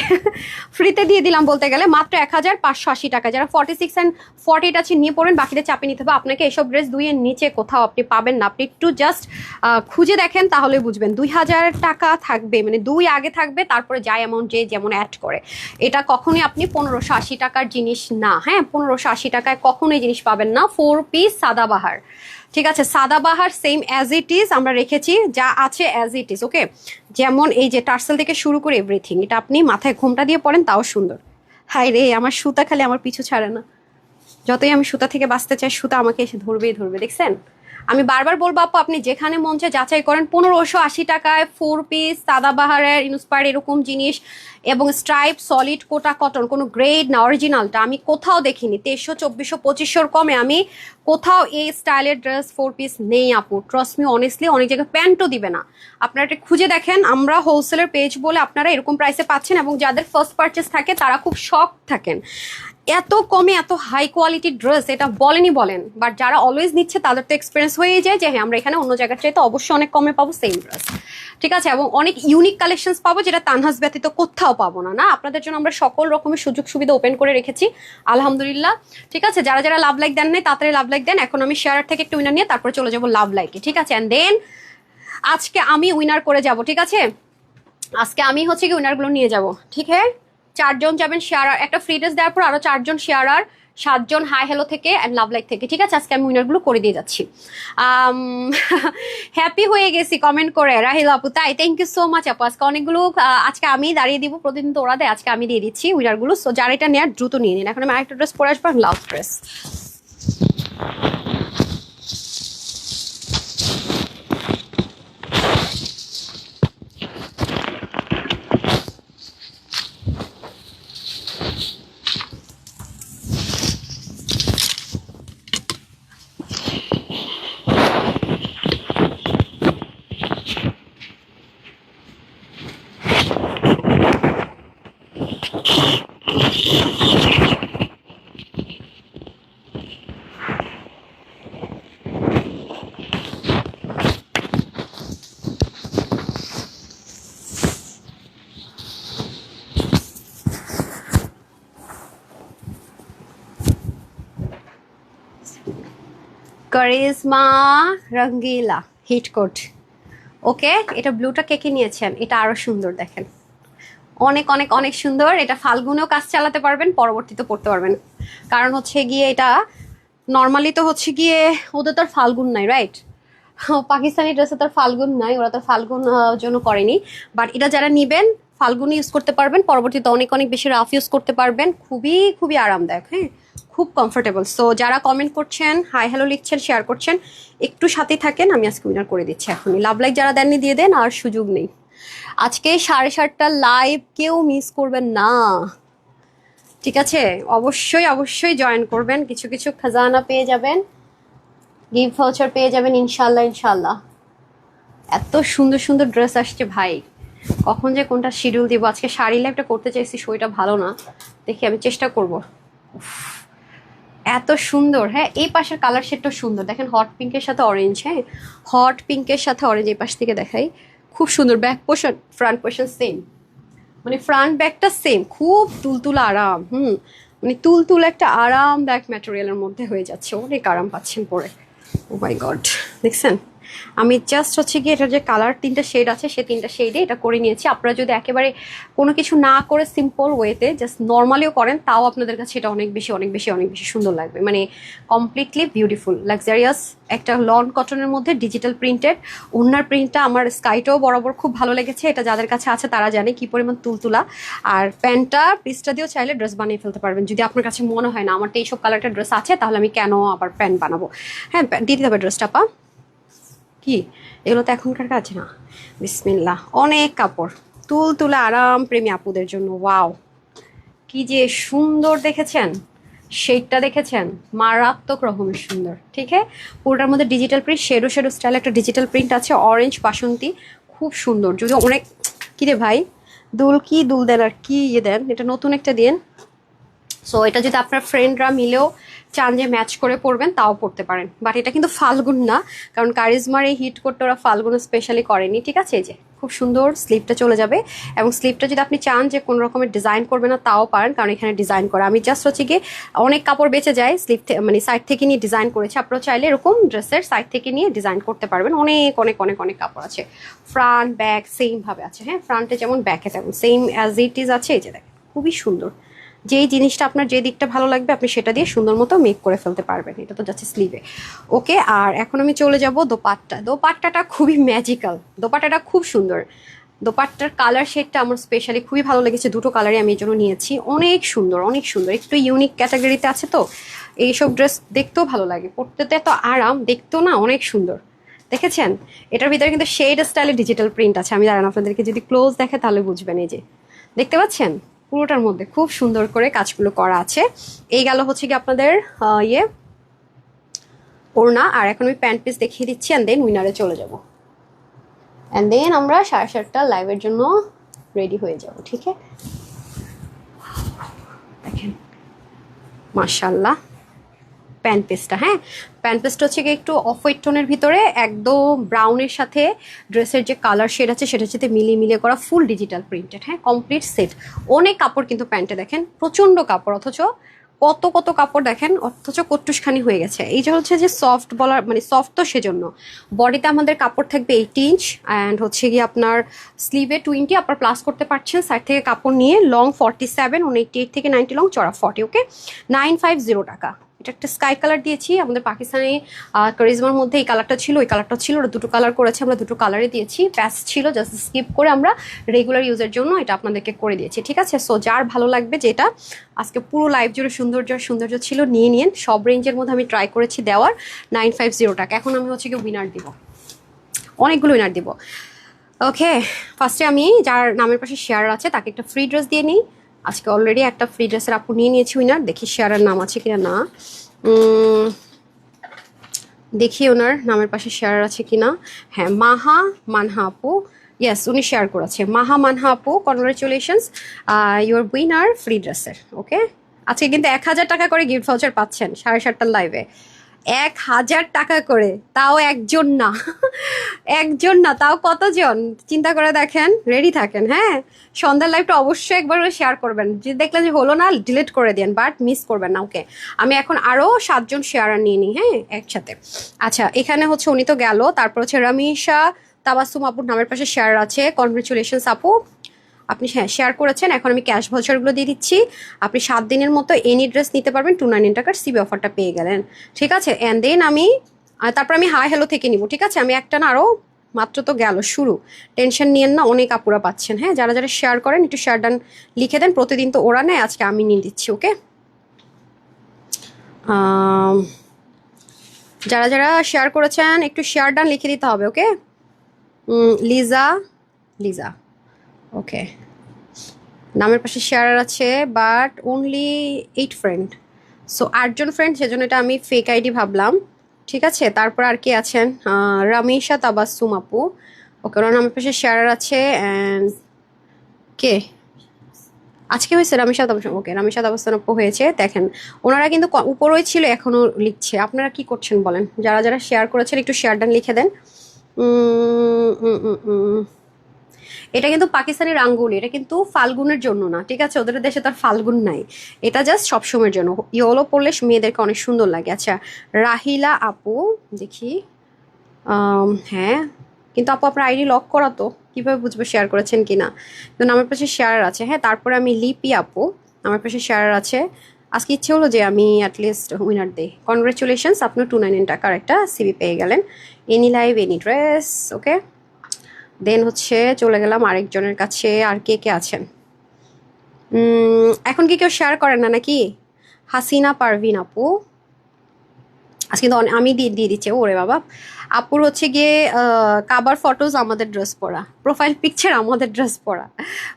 ফ্রিতে দিয়ে দিলাম বলতে গেলে, মাত্র 1580 টাকা। যারা 46 অ্যান্ড 48 আছে নিয়ে পড়েন, বাকিটা চাপে নিতে হবে। আপনাকে এসব ড্রেস 2-এর নিচে কোথাও আপনি পাবেন না। আপনি একটু জাস্ট খুঁজে দেখেন তাহলে বুঝবেন। 2000 টাকা থাকবে, মানে 2 আগে থাকবে, তারপরে যা অ্যামাউন্ট যে যেমন অ্যাড করে। এটা কখনোই আপনি 1580 টাকার জিনিস না। হ্যাঁ, 1580 টাকায় কখনোই জিনিস পাবেন না। 4 পিস সাদাবাহার। ঠিক আছে, Sadabahar same as it is আমরা রেখেছি, যা আছে অ্যাজ ইট ইজ। ওকে, যেমন এই যে টার্সেল থেকে শুরু করে এভরিথিং, এটা আপনি মাথায় ঘোমটা দিয়ে পরেন তাও সুন্দর। হাই রে, আমার সুতা খালি আমার পিছু ছাড়ে না। যতই আমি সুতা থেকে বাঁচতে চাই, সুতা আমাকে এসে ধরবেই ধরবে। দেখছেন, আমি বারবার বলবো আপু, আপনি যেখানে মন চায় যাচাই করেন। 1580 টাকায় 4 পিস সাদাবাহারের ইন্সপায়ার এরকম জিনিস, এবং স্ট্রাইপ সলিড কোটা কটন, কোনো গ্রেড না, অরিজিনালটা আমি কোথাও দেখিনি। 2300, 2400, 2500 কমে আমি কোথাও এই স্টাইলের ড্রেস 4 পিস নেই আপু। ট্রাস্ট মি, অনেস্টলি অনেক জায়গায় প্যান্টও দিবে না। আপনারা এটা খুঁজে দেখেন। আমরা হোলসেলের পেজ বলে আপনারা এরকম প্রাইসে পাচ্ছেন, এবং যাদের ফার্স্ট পারচেস থাকে তারা খুব শক থাকেন, এত কমে এত হাই কোয়ালিটির ড্রেস এটা বলেন। বাট যারা অলওয়েজ নিচ্ছে তাদের তো এক্সপিরিয়েন্স হয়ে যায় যে হ্যাঁ, আমরা এখানে অন্য জায়গার চাইতে অবশ্যই অনেক কমে পাবো সেম ড্রেস। ঠিক আছে, এবং অনেক ইউনিক কালেকশনস পাবো, যেটা তানহাস ব্যতীত কোথাও পাবো না। না, আপনাদের জন্য আমরা সকল রকমের সুযোগ সুবিধা ওপেন করে রেখেছি, আলহামদুলিল্লাহ। ঠিক আছে, যারা যারা লাভ লাইক দেন নাই তাড়াতাড়ি লাভ লাইক দেন। এখন আমি শেয়ার থেকে একটু উইনার নিয়ে তারপরে চলে যাবো লাভ লাইকে। ঠিক আছে, অ্যান্ড দেন আজকে আমি উইনার করে যাব। ঠিক আছে, আজকে আমি হচ্ছে কি উইনারগুলো নিয়ে যাব। ঠিক আছে, 4 জন যাবেন শেয়ারার, একটা ফ্রি ড্রেস দেওয়ার পর আরো 4 জন শেয়ারার, 7 জন হাই হ্যালো থেকে অ্যান্ড লাভ লাইক থেকে। ঠিক আছে, আজকে আমি উইনারগুলো করে দিয়ে যাচ্ছি। হ্যাপি হয়ে গেছি কমেন্ট করে রাহিল আপু, তাই থ্যাংক ইউ সো মাচ আপু। আজকে অনেকগুলো, আজকে আমি দাঁড়িয়ে দিব, প্রতিদিন তো ওরা দেয়, আজকে আমি দিয়ে দিচ্ছি উইনারগুলো। সো যারা এটা নেওয়ার দ্রুত নিয়ে নিন। এখন আমি আরেকটা ড্রেস পরে আসবো, লাভ ড্রেস। কারিজমা রঙ্গিলা হিট কোট। ওকে, এটা ব্লুটা কে কে নিয়েছেন? এটা আরো সুন্দর, দেখেন অনেক অনেক অনেক সুন্দর। এটা ফাল্গুনেও কাজ চালাতে পারবেন, পরবর্তীতে পড়তে পারবেন। কারণ হচ্ছে গিয়ে এটা নর্মালি তো হচ্ছে গিয়ে ওদের তো আর ফাল্গুন নাই, রাইট? পাকিস্তানি ড্রেসে তো আর ফাল্গুন নাই, ওরা তো ফাল্গুন জন্য করেনি। বাট এটা যারা নিবেন ফাল্গুন ইউজ করতে পারবেন, পরবর্তীতে অনেক অনেক বেশি রাফ ইউজ করতে পারবেন। খুবই খুবই আরামদায়ক, হ্যাঁ, খুব কমফোর্টেবল। সো যারা কমেন্ট করছেন, হাই হ্যালো লিখছেন, শেয়ার করছেন, একটু সাথে থাকেন, আমি আজকে উইনার করে দিচ্ছি এখনই। লাভ লাইক যারা দেননি দিয়ে দেন, আর সুযোগ নেই। আজকে 7:30টার লাইভ কেউ মিস করবেন না, ঠিক আছে? অবশ্যই অবশ্যই জয়েন করবেন, কিছু কিছু খাজানা পেয়ে যাবেন, গিফট ভাউচার পেয়ে যাবেন ইনশাল্লাহ ইনশাল্লাহ। এত সুন্দর সুন্দর ড্রেস আসছে ভাই, কখন যে কোনটা শিডিউল দিব। আজকে শাড়ি লাইভটা করতে চাইছি, শরীরটা ভালো না, দেখি আমি চেষ্টা করব। এত সুন্দর, হ্যাঁ এই পাশের কালার শেডটাও সুন্দর, দেখেন হট পিঙ্কের সাথে অরেঞ্জ, হ্যাঁ হট পিঙ্কের সাথে অরেঞ্জ। এই পাশ থেকে দেখাই, খুব সুন্দর। Back portion front portion same, মানে ফ্রন্ট ব্যাকটা সেম, খুব তুলতুলা আরাম। মানে তুলতুলা একটা আরামদায়ক ম্যাটেরিয়ালের মধ্যে হয়ে যাচ্ছে, অনেক আরাম পাচ্ছেন পরে। ও মাই গড, দেখছেন? আমি জাস্ট হচ্ছে কি এটার যে কালার 3টা শেড আছে, সে 3টা শেডে এটা করে নিয়েছি। আপনারা যদি একেবারে কোনো কিছু না করে সিম্পল ওয়েতে জাস্ট নর্মালিও করেন, তাও আপনাদের কাছে এটা অনেক বেশি অনেক বেশি অনেক বেশি সুন্দর লাগবে। মানে কমপ্লিটলি বিউটিফুল লাক্সারিয়াস একটা লন কটনের মধ্যে ডিজিটাল প্রিন্টেড। ওনার প্রিন্টটা আমার স্কাইটাও বরাবর খুব ভালো লেগেছে, এটা যাদের কাছে আছে তারা জানে কি পরিমাণ তুলতুলা। আর প্যান্টটা পিসটা দিয়েও চাইলে ড্রেস বানিয়ে ফেলতে পারবেন, যদি আপনার কাছে মনে হয় না আমার তো এইসব কালারটা ড্রেস আছে, তাহলে আমি কেন আবার প্যান্ট বানাবো। হ্যাঁ দিয়ে দিতে হবে ড্রেসটা। পা কি এগুলো তো এখনকার কাজ না। বিসমিল্লাহ, অনেক কাপড়, তুলতুলা আরাম প্রেমী আপুদের জন্য। ওয়াও, কি যে সুন্দর, দেখেছেন শেডটা? দেখেছেন? মারাত্মক রকমের সুন্দর। ঠিক আছে, পুরোটার মধ্যে digital print, shadow shadow style একটা ডিজিটাল প্রিন্ট আছে, অরেঞ্জ বাসন্তী, খুব সুন্দর। যদি অনেক কি রে ভাই, দুল কি দুল দেন আর কি ইয়ে দেন, এটা নতুন একটা দিন। সো এটা যদি আপনার ফ্রেন্ডরা মিলেও চান যে ম্যাচ করে পরবেন, তাও পরতে পারেন। বাট এটা কিন্তু ফাল্গুন না, কারণ কারিজমার এই হিট কোটটা ওরা ফাল্গুন স্পেশালি করেনি, ঠিক আছে? এই যে খুব সুন্দর স্লিপটা চলে যাবে, এবং স্লিপটা যদি আপনি চান যে কোনো রকমের ডিজাইন করবেন না, তাও পারেন, কারণ এখানে ডিজাইন করা। আমি জাস্ট হচ্ছে গিয়ে অনেক কাপড় বেঁচে যায় স্লিপ মানে সাইড থেকে নিয়ে ডিজাইন করেছি। আপনারা চাইলে এরকম ড্রেসের সাইড থেকে নিয়ে ডিজাইন করতে পারবেন। অনেক অনেক অনেক অনেক কাপড় আছে, ফ্রন্ট ব্যাক সেম ভাবে আছে, হ্যাঁ ফ্রন্টে যেমন ব্যাকে তেমন সেম অ্যাজ ইট ইজ আছে। এই যে দেখেন, খুবই সুন্দর। যেই জিনিসটা আপনার যে দিকটা ভালো লাগবে আপনি সেটা দিয়ে সুন্দর মতো মেক করে ফেলতে পারবেন। এটা তো যাচ্ছে স্লিভে। ওকে, আর এখন আমি চলে যাব দোপাট্টা। দোপাট্টাটা খুবই ম্যাজিক্যাল, দোপাট্টাটা খুব সুন্দর। দোপাট্টার কালার শেডটা আমার স্পেশালি খুবই ভালো লেগেছে, দুটো কালারই আমি এই জন্য নিয়েছি। অনেক সুন্দর অনেক সুন্দর, একটু ইউনিক ক্যাটাগরিতে আছে তো। এইসব ড্রেস দেখতেও ভালো লাগে, পরতে তো এত আরাম, দেখতেও না অনেক সুন্দর। দেখেছেন? এটার ভিতরে কিন্তু শেড স্টাইলে ডিজিটাল প্রিন্ট আছে। আমি দাঁড়ান আপনাদেরকে যদি ক্লোজ দেখে তাহলে বুঝবেন। এই যে দেখতে পাচ্ছেন, পুরোটার মধ্যে খুব সুন্দর করে কাজগুলো করা আছে। এই গেল হচ্ছে কি আপনাদের ওড়না। আর এখন আমি প্যান্ট পিস দেখিয়ে দিচ্ছি, অ্যান্ড দেন উইনারে চলে যাব, অ্যান্ড দেন আমরা 7:30 লাইভের জন্য রেডি হয়ে যাব। ঠিক আছে, দেখেন মাশাআল্লাহ প্যান্ট পিসটা। হ্যাঁ প্যান্ট পিসটা হচ্ছে গিয়ে একটু অফ হোয়াইট টোনের ভিতরে, একদম ব্রাউনের সাথে ড্রেসের যে কালার শেড আছে সেটার সাথে মিলিয়ে মিলিয়ে করা, ফুল ডিজিটাল প্রিন্টেড। হ্যাঁ কমপ্লিট সেট। অনেক কাপড় কিন্তু প্যান্টে, দেখেন প্রচন্ড কাপড়, অথচ কত কত কাপড় দেখেন, অথচ কট্টুসখানি হয়ে গেছে। এই যে হচ্ছে যে সফট বলার মানে সফট, তো সেজন্য বডিতে আমাদের কাপড় থাকবে 8 ইঞ্চ, অ্যান্ড হচ্ছে গিয়ে আপনার স্লিভে 20 আপনার প্লাস করতে পারছেন। সাইড থেকে কাপড় নিয়ে লং 47, 88 থেকে 90 লং, চড়া 40। ওকে, 950 টাকা। এটা একটা স্কাই কালার দিয়েছি, আমাদের পাকিস্তানি কারিজমার মধ্যে এই কালারটা ছিল, ওই কালারটা ছিল, ওরা দুটো কালার করেছে, আমরা দুটো কালারে দিয়েছি। প্যাচ ছিল, জাস্ট স্কিপ করে আমরা রেগুলার ইউজের জন্য এটা আপনাদেরকে করে দিয়েছি। ঠিক আছে, সো যার ভালো লাগবে যেটা, আজকে পুরো লাইভ জুড়ে সৌন্দর্য ছিল, নিয়ে নিন। সব রেঞ্জের মধ্যে আমি ট্রাই করেছি দেওয়ার। 950 টাকা। এখন আমি হচ্ছে কি উইনার দিব, অনেকগুলো উইনার দিব। ওকে, ফার্স্টে আমি যার নামের পাশে শেয়ার আছে তাকে একটা ফ্রি ড্রেস দিয়ে নিই। আজকে অলরেডি একটা ফ্রি ড্রেসের আপু নিয়ে নিয়েছি উইনার, দেখি শেয়ারের নাম আছে কিনা। না, দেখি ওনার নামের পাশে শেয়ার আছে কিনা। হ্যাঁ, মানহা আপু ইয়েস, উনি শেয়ার করেছে। মাহা মানহা আপু, কনগ্রাচুলেশনস, ইউর উইনার ফ্রি ড্রেসের। ওকে, আজকে কিন্তু 1,000 টাকা করে গিফট ভাউচার পাচ্ছেন 7:30টার লাইভে। 1,000 টাকা করে, তাও একজন না। একজন না, তাও কতজন চিন্তা করে দেখেন। রেডি থাকেন, হ্যাঁ। সন্ধ্যার লাইভটা অবশ্যই একবার শেয়ার করবেন, যদি দেখলেন যে হলো না ডিলিট করে দেন, বাট মিস করবেন না। ওকে, আমি এখন আরো 7জন শেয়ারার নিয়ে নিই, হ্যাঁ, একসাথে। আচ্ছা, এখানে হচ্ছে উনি তো গেল, তারপর হচ্ছে রামিশা তাবাসুম আপুর নামের পাশে শেয়ার আছে। কনগ্রেচুলেশনস আপু, আপনি হ্যাঁ শেয়ার করেছেন। এখন আমি ক্যাশ ভাউচারগুলো দিয়ে দিচ্ছি। আপনি 7 দিনের মতো এনি ড্রেস নিতে পারবেন, 299 টাকার সিবি অফারটা পেয়ে গেলেন। ঠিক আছে, অ্যান্ড দেন আমি তারপর আমি হাই হ্যালো থেকে নিব। ঠিক আছে, আমি একটা না আরও, মাত্র তো গেল শুরু, টেনশন নিয়েন না, অনেক আপুরা পাচ্ছেন। হ্যাঁ, যারা যারা শেয়ার করেন একটু শেয়ার ডান লিখে দেন। প্রতিদিন তো ওরা নেয়, আজকে আমি নিয়ে দিচ্ছি। ওকে, যারা যারা শেয়ার করেছেন একটু শেয়ার ডান লিখে দিতে হবে। ওকে, লিজা, লিজা, ওকে, নামের পাশে শেয়ার আছে, বাট অনলি 8 ফ্রেন্ড। সো 8জন ফ্রেন্ড, সেজন্য এটা আমি ফেক আইডি ভাবলাম। ঠিক আছে, তারপর আর কি আছেন? রামিশা তাবাসসুম আপু, ওকে, ওনার নামের পাশে শেয়ার আছে। অ্যান্ড কে আজকে হয়েছে? রামিশা তাবাসসুম, ওকে, রামিশা তাবাসসুম আপু হয়েছে। দেখেন, ওনারা কিন্তু উপরেই ছিল, এখনো লিখছে। আপনারা কি করছেন বলেন? যারা যারা শেয়ার করেছেন একটু শেয়ার ডান লিখে দেন। উম, উম, উম, উম। এটা কিন্তু পাকিস্তানি রাঙ্গুলি, এটা কিন্তু ফাল্গুনের জন্য না। ঠিক আছে, ওদের দেশে তার ফাল্গুন নাই, এটা জাস্ট সবসময়ের জন্য। ইয়েলো পরলে মেয়েদেরকে অনেক সুন্দর লাগে। আচ্ছা, রাহিলা আপু, দেখি, হ্যাঁ, কিন্তু আপু আপনার আইডি লক করা তো, কিভাবে বুঝবো শেয়ার করেছেন কিনা? কিন্তু আমার পাশে শেয়ার আছে। হ্যাঁ, তারপরে আমি লিপি আপু, আমার পাশে শেয়ার আছে। আজকে ইচ্ছে হলো যে আমি অ্যাটলিস্ট উইনার দেই। কনগ্রেচুলেশনস, আপনি 299 টাকার একটা সিবি পেয়ে গেলেন। Any live any dress. Okay, then হচ্ছে চলে গেলাম আরেকজনের কাছে। আর কে কে আছেন? এখন কি কেউ শেয়ার করেন না নাকি? হাসিনা পারভিন আপু, আজকে কিন্তু আমি দিয়ে দিয়ে দিচ্ছি। ওরে বাবা, আপুর হচ্ছে গিয়ে কাবার ফটোজ আমাদের ড্রেস পরা, প্রোফাইল পিকচার আমাদের ড্রেস পরা।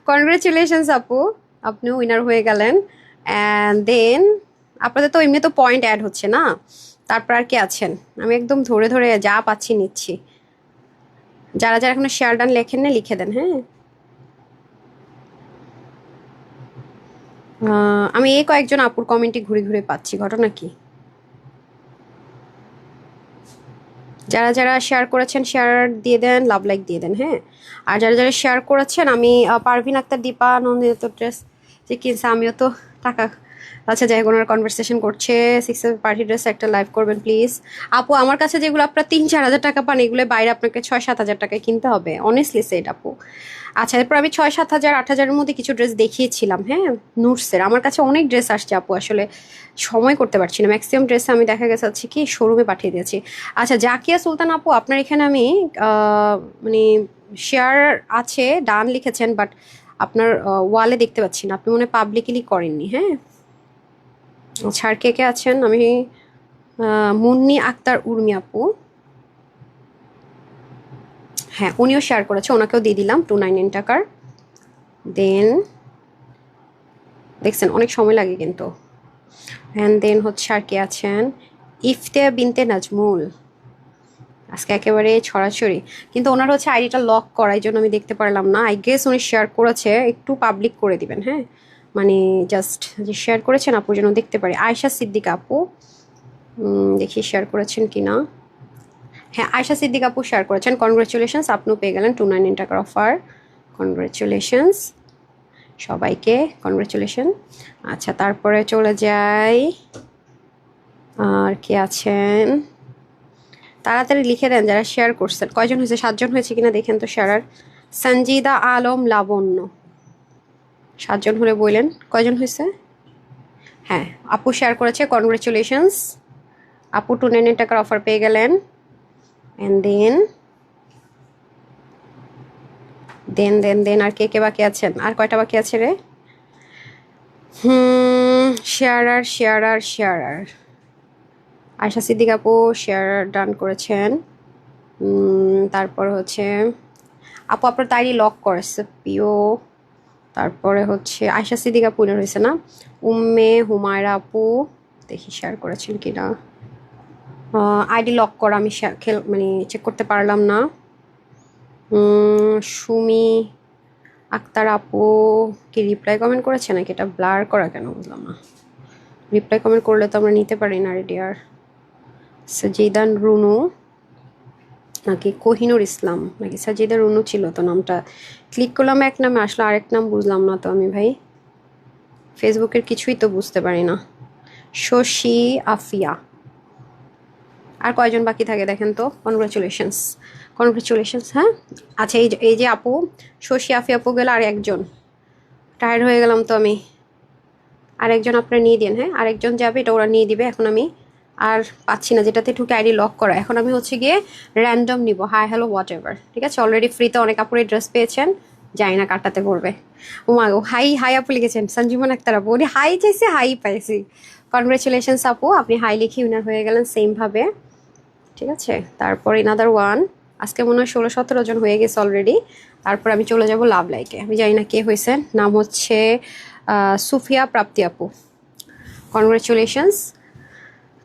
কনগ্রেচুলেশনস আপু, আপনি উইনার হয়ে গেলেন। অ্যান্ড দেন আপনাদের তো এমনি তো পয়েন্ট অ্যাড হচ্ছে না। তারপর আর কি আছেন? আমি একদম ধরে ধরে যা পাচ্ছি নিচ্ছি। যারা যারা এখনো শেয়ার ডান লেখেন না লিখে দেন, হ্যাঁ। আমি এই কয়েকজন আপুর কমেন্টে ঘুরে ঘুরে পাচ্ছি, ঘটনা কি? যারা যারা শেয়ার করেছেন শেয়ার দিয়ে দেন, লাভ লাইক দিয়ে দেন, হ্যাঁ। আর যারা যারা শেয়ার করেছেন, আমি পারভিন আক্তার, দীপা নন্দিত ড্রেস যে কিনছে, আমিও তো টাকা, আচ্ছা যাই হোক, ওনারা কনভারসেশন করছে। 6 পার্টি ড্রেস একটা লাইভ করবেন প্লিজ। আপু, আমার কাছে যেগুলো আপনার 3-4 হাজার টাকা পান, এগুলো বাইরে আপনাকে 6-7 হাজার টাকায় কিনতে হবে, অনেস্টলি সেট আপু। আচ্ছা, এরপর আমি 6-7 হাজার 8 হাজারের মধ্যে কিছু ড্রেস দেখিয়েছিলাম, হ্যাঁ, নুটসের। আমার কাছে অনেক ড্রেস আসছে আপু, আসলে সময় করতে পারছি না। ম্যাক্সিমাম ড্রেস আমি দেখা গেছে হচ্ছে কি শোরুমে পাঠিয়ে দিয়েছি। আচ্ছা, জাকিয়া সুলতান আপু, আপনার এখানে আমি মানে শেয়ার আছে, ডান লিখেছেন, বাট আপনার ওয়ালে দেখতে পাচ্ছি না, আপনি মনে হয় পাবলিকলি করেননি, হ্যাঁ। আচ্ছা, আর কে কে আছেন? আমি মুন্নি আক্তার উর্মি আপু, হ্যাঁ, উনিও শেয়ার করেছে, ওনাকেও দিয়ে দিলাম 299 টাকার। দেন দেখছেন অনেক সময় লাগে কিন্তু। অ্যান্ড দেন হচ্ছে আর কে আছেন? ইফতেয়া বিনতে নাজমুল, আজকে একেবারে ছড়াছড়ি। কিন্তু ওনার হচ্ছে আইডিটা লক করা, এই জন্য আমি দেখতে পারলাম না। আই গেস উনি শেয়ার করেছে, একটু পাবলিক করে দিবেন, হ্যাঁ, মানে জাস্ট যে শেয়ার করেছেন আপুর জন্য দেখতে পারি। আয়শা সিদ্দিক আপু, দেখি শেয়ার করেছেন কি না। হ্যাঁ, আয়শা সিদ্দিক আপু শেয়ার করেছেন। কনগ্রেচুলেশনস, আপনিও পেয়ে গেলেন 299 টাকার অফার। কনগ্রেচুলেশনস সবাইকে, কনগ্রেচুলেশন। আচ্ছা, তারপরে চলে যাই, আর কে আছেন? তাড়াতাড়ি লিখে দেন যারা শেয়ার করছেন। কয়জন হয়েছে? 7জন হয়েছে কিনা দেখেন তো শেয়ার। সঞ্জিদা আলম লাবণ্য, 7জন হলে বললেন কয়জন হয়েছে। হ্যাঁ, আপু শেয়ার করেছে, কনগ্রেচুলেশনস আপু, 299 টাকার অফার পেয়ে গেলেন। অ্যান্ড দেন দেন দেন দেন আর কে কে বাকি আছেন? আর কয়টা বাকি আছে রে? শেয়ারার শেয়ারার শেয়ারার আয়শা সিদ্দিক আপু শেয়ার ডান করেছেন। তারপর হচ্ছে আপু আপনার তাইরি লক করেছে পিও। তারপরে হচ্ছে আয়শা সিদ্দিক আপু হয়েছে না? উম্মে হুমায়রা আপু, দেখি শেয়ার করেছেন কিনা। আইডি লক করা, আমি মানে চেক করতে পারলাম না। সুমি আক্তার আপু কি রিপ্লাই কমেন্ট করেছে নাকি? এটা ব্লার করা কেন বুঝলাম না। রিপ্লাই কমেন্ট করলে তো আমরা নিতে পারি না রেডি। আর সাজিদান রুনু নাকি কোহিনুর ইসলাম নাকি সাজিদা রুনু ছিল তো নামটা। ক্লিক করলাম এক নামে, আসলে আরেক নাম বুঝলাম না তো আমি ভাই। ফেসবুকের কিছুই তো বুঝতে পারি না। শশী আফিয়া। আর কয়জন বাকি থাকে দেখেন তো। Congratulations, congratulations. হ্যাঁ আচ্ছা, এই যে আপু শশী আফিয়া আপু গেল, আর একজন। টায়ার্ড হয়ে গেলাম তো আমি। আরেকজন আপনারা নিয়ে দিন। হ্যাঁ আরেকজন যাবে, এটা ওরা নিয়ে দিবে। এখন আমি আর পাচ্ছি না যেটাতে ঢুকে আইডি লক করা। এখন আমি হচ্ছে গিয়ে র্যান্ডম নিব, হাই হ্যালো হোয়াট এভার। ঠিক আছে, অলরেডি ফ্রিতে অনেক আপুরে ড্রেস পেয়েছেন, যাই না কাটাতে পড়বে। ও মা গো, হাই হাই আপু লিখেছেন সঞ্জীবন আক্তার আপু। উনি হাই চাইছে, হাই পাইছি। কনগ্রাচুলেশনস আপু, আপনি হাই লিখে উইনার হয়ে গেলেন সেমভাবে। ঠিক আছে, তারপর ইনাদার ওয়ান। আজকে মনে হয় 16-17 জন হয়ে গেছে অলরেডি। তারপর আমি চলে যাব লাভ লাইকে। আমি জানি না কে হয়েছে, নাম হচ্ছে সুফিয়া প্রাপ্তি আপু। Congratulations,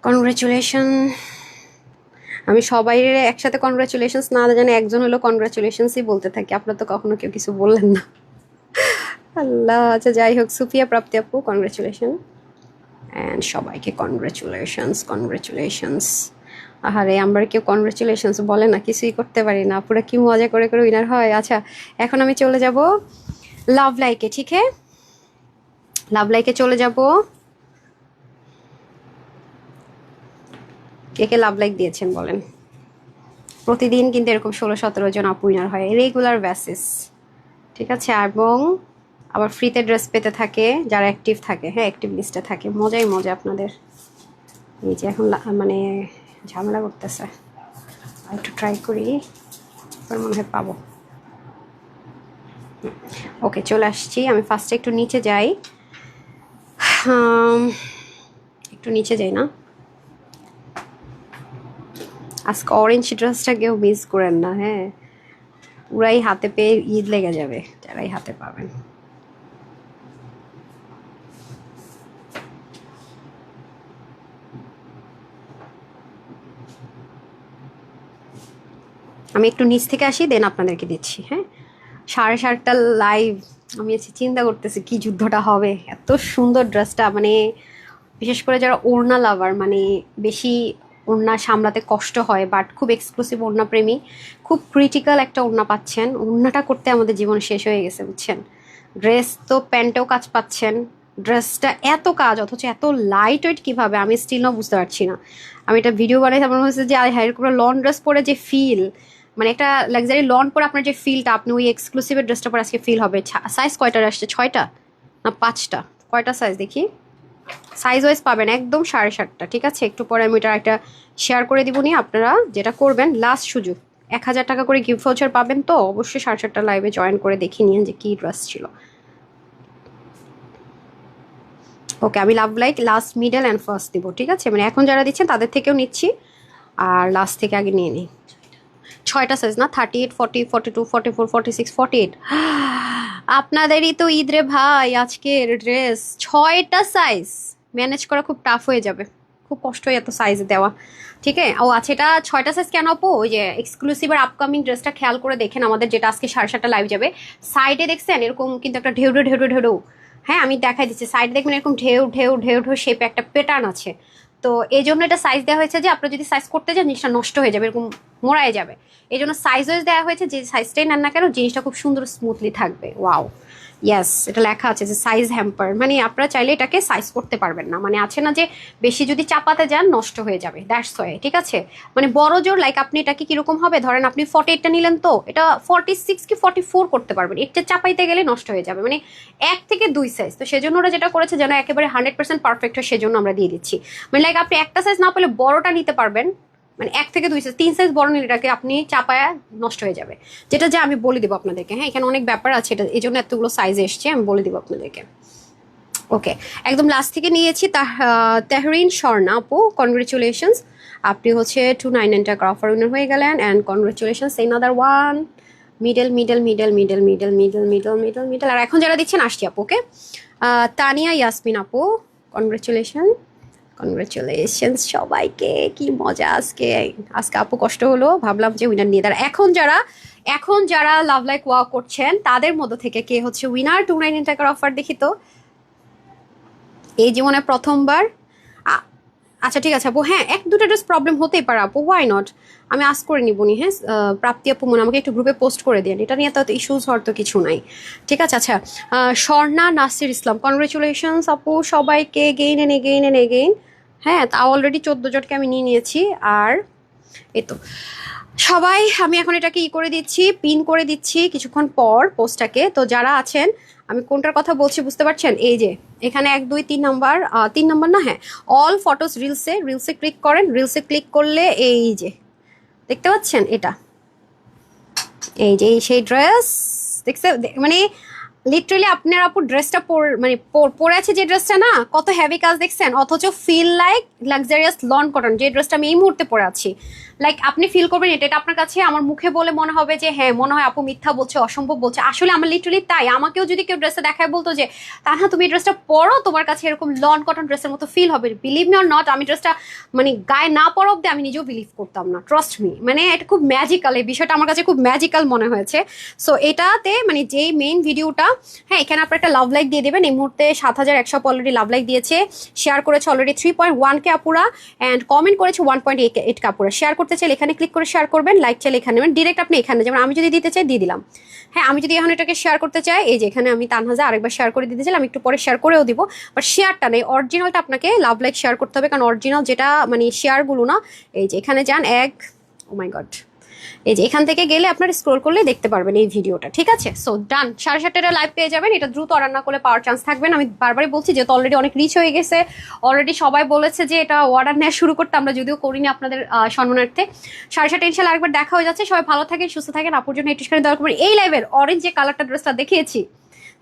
congratulation. আমি সবাই একসাথে কনগ্রাচুলেশনস না জানি একজন হলো কনগ্রাচুলেশনসই বলতে থাকি, আপনার তো কখনো কেউ কিছু বললেন না। আল্লাহ, আচ্ছা যাই হোক, সুফিয়া প্রাপ্তি আপু কনগ্রাচুলেশন। অ্যান্ড সবাইকে কনগ্রাচুলেশনস, কনগ্রাচুলেশনস। আহারে, আমরা কেউ কনগ্রাচুলেশনস বলে না, কিছুই করতে পারি না। পুরো কি মজা করে করে উইনার হয়। আচ্ছা, এখন আমি চলে যাব লাভ লাইকে। ঠিক আছে, লাভ লাইকে চলে যাব। কে কে লাভ লাইক দিয়েছেন বলেন। প্রতিদিন কিন্তু এরকম 16-17 জন আপ উইনার হয়, রেগুলার বেসিস। ঠিক আছে, এবং আবার ফ্রিতে ড্রেস পেতে থাকে যারা অ্যাক্টিভ থাকে। হ্যাঁ অ্যাক্টিভ লিস্টে থাকে, মজাই মজা আপনাদের। এই যে এখন মানে ঝামেলা করতেছে, একটু ট্রাই করি, এবার মনে হয় পাবো। ওকে চলে আসছি। আমি ফার্স্টে একটু নিচে যাই, একটু নিচে যাই না। আজকে অরেঞ্জ ড্রেসটা কেউ মিস করেন না। হ্যাঁ পুরাই হাতে পেয়ে ঈদ লেগে যাবে যারাই হাতে পাবেন। আমি একটু নিচ থেকে আসি, দেন আপনাদেরকে দিচ্ছি। হ্যাঁ 7:30 লাইভ। আমি আছি চিন্তা করতেছি কি যুদ্ধটা হবে। এত সুন্দর ড্রেসটা, মানে বিশেষ করে যারা ওড়না লাভার, মানে বেশি ওড়না সামলাতে কষ্ট হয় বাট খুব এক্সক্লুসিভ ওড়না প্রেমী, খুব ক্রিটিক্যাল একটা ওড়না পাচ্ছেন। ওড়নাটা করতে আমাদের জীবন শেষ হয়ে গেছে বুঝছেন। ড্রেস তো প্যান্টেও কাজ পাচ্ছেন, ড্রেসটা এত কাজ অথচ এত লাইট ওয়েট কীভাবে আমি স্টিল না বুঝতে পারছি না। আমি একটা ভিডিও বানাই, আমার হচ্ছে যে হায়ার করে লন ড্রেস পরে যে ফিল, মানে একটা লাক্সারি লন পরে আপনার যে ফিলটা, আপনি ওই এক্সক্লুসিভের ড্রেসটা পরে আজকে ফিল হবে। সাইজ কয়টার আসছে? 6টা না 5টা? কয়টা সাইজ দেখি। সাইজ ওয়াইজ পাবেন একদম 7:30। ঠিক আছে, একটু পরে আমি এটা একটা শেয়ার করে দিব। নি আপনারা যেটা করবেন, লাস্ট সুযোগ, 1000 টাকা করে গিফট ভাউচার পাবেন, তো অবশ্যই 7:30 লাইভে জয়েন করে দেখে নিন যে কী ড্রেস ছিল। ওকে, আমি love like last, middle and first দিব। ঠিক আছে, মানে এখন যারা দিচ্ছেন তাদের থেকেও নিচ্ছি, আর লাস্ট থেকে আগে নিয়ে নিই। 6টা সাইজ না, 38, 40, 42, 44, 46, 48। আপনাদেরই তো ঈদ রে ভাই, আজকের ড্রেস 6টা সাইজ ম্যানেজ করা খুব টাফ হয়ে যাবে, খুব কষ্ট হয় এত সাইজ দেওয়া। ঠিক আছে, ও আচ্ছা, এটা 6টা সাইজ কেন আপু? ওই যে এক্সক্লুসিভ আর আপকামিং ড্রেসটা খেয়াল করে দেখেন, আমাদের যেটা আজকে 7:30 লাইভ যাবে, সাইডে দেখছেন এরকম কিন্তু একটা ঢেউ ঢেউ ঢেউ ঢেউ। হ্যাঁ আমি দেখাই দিচ্ছি, সাইডে দেখবেন এরকম ঢেউ ঢেউ ঢেউ ঢেউ শেপে একটা প্যাটার্ন আছে। তো এই জন্য এটা সাইজ দেওয়া হয়েছে যে আপনারা যদি সাইজ করতে যান জিনিসটা নষ্ট হয়ে যাবে, এরকম মোড়ায় যাবে। এই জন্য সাইজ ওয়াইজ দেওয়া হয়েছে, যে সাইজটাই নেন না কেন জিনিসটা খুব সুন্দর স্মুথলি থাকবে। ওয়াও, ইয়াস, এটা লেখা আছে যে সাইজ হ্যাম্পার, মানে আপনারা চাইলে এটাকে সাইজ করতে পারবেন না, মানে আছে না যে বেশি যদি চাপাতে যান নষ্ট হয়ে যাবে, দ্যাটস ওয়াই। ঠিক আছে, মানে বড় জোর লাইক আপনি এটাকে কিরকম হবে, ধরেন আপনি 48টা নিলেন, তো এটা 46 কি 44 করতে পারবেন, এটা চাপাইতে গেলে নষ্ট হয়ে যাবে, মানে 1 থেকে 2 সাইজ। তো সেজন্য ওরা যেটা করেছে যেন একেবারে 100% পারফেক্ট হয়, সেজন্য আমরা দিয়ে দিচ্ছি। মানে লাইক আপনি একটা সাইজ না পেলে বড়টা নিতে পারবেন, মানে 1 থেকে 2 সাইজ, 3 সাইজ বড় নিলে এটাকে আপনি চাপায়া নষ্ট হয়ে যাবে। যেটা যে আমি বলে দিব আপনাদেরকে। হ্যাঁ এখানে অনেক ব্যাপার আছে, এটা এই জন্য এতগুলো সাইজ এসছে, আমি বলে দিব আপনাদেরকে। ওকে, একদম লাস্ট থেকে নিয়েছি তেহরিন স্বর্ণা আপু, কনগ্রেচুলেশনস, আপনি হচ্ছে 299 টাকা অফার উইনার হয়ে গেলেন। And congratulations another one. Middle middle middle middle middle middle middle middle middle. আর এখন যারা দিচ্ছেন আসছি আপু। ওকে, তানিয়া ইয়াসমিন আপু, কনগ্রেচুলেশন। কনগ্রাচুলেশনস সবাইকে, কি মজা আজকে। আজকে আপু কষ্ট হলো, ভাবলাম যে উইনার নিয়ে দাঁড়া। এখন যারা লাভ লাইক ওয়াও করছেন তাদের মধ্য থেকে কে হচ্ছে উইনার 299 টাকার অফার দেখি তো। এই জীবনে প্রথমবার। আচ্ছা ঠিক আছে আপু, হ্যাঁ এক দুটো ড্রেস প্রবলেম হতেই পারে আপু, ওয়াই নট, আমি আস্ক করে নিবনি। হ্যাঁ প্রাপ্তি আপু মনে আমাকে একটু গ্রুপে পোস্ট করে দিন, এটা নিয়ে তো ইস্যুস হওয়ার তো কিছু নাই। ঠিক আছে আচ্ছা, স্বর্ণা নাসির ইসলাম, কনগ্রেচুলেশনস আপু সবাইকে, again and again and again. হ্যাঁ তা অলরেডি 14 জনকে আমি নিয়ে নিয়েছি। আর এই তো সবাই, আমি এখন এটাকে করে দিচ্ছি, পিন করে দিচ্ছি কিছুক্ষণ পর পোস্টটাকে। তো যারা আছেন, আমি কোনটার কথা বলছি বুঝতে পারছেন? এই যে এখানে 1 2 3 নাম্বার, 3 নাম্বার না, হ্যাঁ অল ফটোস রিলসে ক্লিক করেন। রিলসে ক্লিক করলে এই যে দেখতে পাচ্ছেন, এটা এই যে সেই ড্রেস দেখছে, মানে লিটারালি আপনার আপু ড্রেসটা পরে আছে যে ড্রেসটা না, কত হেভি কাজ দেখছেন, অথচ feel like luxurious lawn cotton. যে ড্রেসটা আমি এই মুহূর্তে পরে আছি, লাইক আপনি ফিল করবেন এটা আপনার কাছে আমার মুখে বলে মনে হবে যে হ্যাঁ মনে হয় আপু মিথ্যা বলছে, অসম্ভব বলছে। আসলে আমার লিটারালি তাই। আমাকেও যদি কেউ ড্রেসটা দেখায় বলতো যে তানহা তুমি এই ড্রেসটা পরো, তোমার কাছে এরকম লন কটন ড্রেসের মতো ফিল হবে, বিলিভ মি অর নট, আমি ড্রেসটা মানে গায়ে না পরা অব্দি আমি নিজেও বিলিভ করতাম না, ট্রাস্ট মি। মানে এটা খুব ম্যাজিক্যাল, এই বিষয়টা আমার কাছে খুব ম্যাজিক্যাল মনে হয়েছে। সো এটাতে মানে যেই মেইন ভিডিওটা, হ্যাঁ এখানে আপনার একটা লাভ লাইক দিয়ে দেবেন। এই মুহূর্তে 7100 অলরেডি লাভ লাইক দিয়েছে, শেয়ার করেছে অলরেডি 3.1 কে আপুরা, অ্যান্ড কমেন্ট করেছে 1.8 কে আপুরা। শেয়ার করতে চাইলে এখানে ক্লিক করে শেয়ার করবেন, লাইক চাইলে এখানে নেবেন, ডিরেক্ট আপনি এখানে, যেমন আমি যদি দিতে চাই দিয়ে দিলাম। হ্যাঁ আমি যদি এখন এটাকে শেয়ার করতে চাই, এই যে এখানে আমি তানহাজা আরেকবার শেয়ার করে দিতে চাইলাম, আমি একটু পরে শেয়ার করেও দিব। বাট শেয়ারটা নেই, অরিজিনালটা আপনাকে লাভ লাইক শেয়ার করতে হবে, কারণ অরিজিনাল যেটা মানে শেয়ারগুলো না, এই যে এখানে যান ও মাই গড, এই যে এখান থেকে গেলে আপনার স্ক্রল করলে দেখতে পারবেন এই ভিডিওটা। ঠিক আছে, সো ডান, 7:30 লাইভ পেয়ে যাবেন। এটা দ্রুত অর্ডার না করলে পাওয়ার চান্স থাকবে না। আমি বারবারই বলছি যেহেতু অলরেডি অনেক রিচ হয়ে গেছে, অলরেডি সবাই বলেছে যে এটা অর্ডার নেওয়া শুরু করতে, আমরা যদিও করিনি আপনাদের সম্মানার্থে। 7:30 ইনশাল্লাহ আরেকবার দেখা হয়ে যাচ্ছে। সবাই ভালো থাকেন, সুস্থ থাকেন, আপুর জন্য একটু দেওয়া করবেন। এই লাইভের অরেঞ্জ যে কালারটা ড্রেসটা দেখিয়েছি,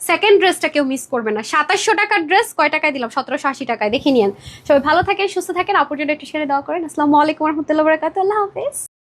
সেকেন্ড ড্রেসটা কেউ মিস করবে না। 2700 টাকার ড্রেস কয় টাকায় দিলাম? 1780 টাকায়, দেখে নিন। সবাই ভালো থাকেন, সুস্থ থাকেন, আপুর জন্য একটু দেওয়া করেন। আসসালামু আলাইকুম রহমতুল্লাহ বারাকাতুহু, আল্লাহ হাফেজ।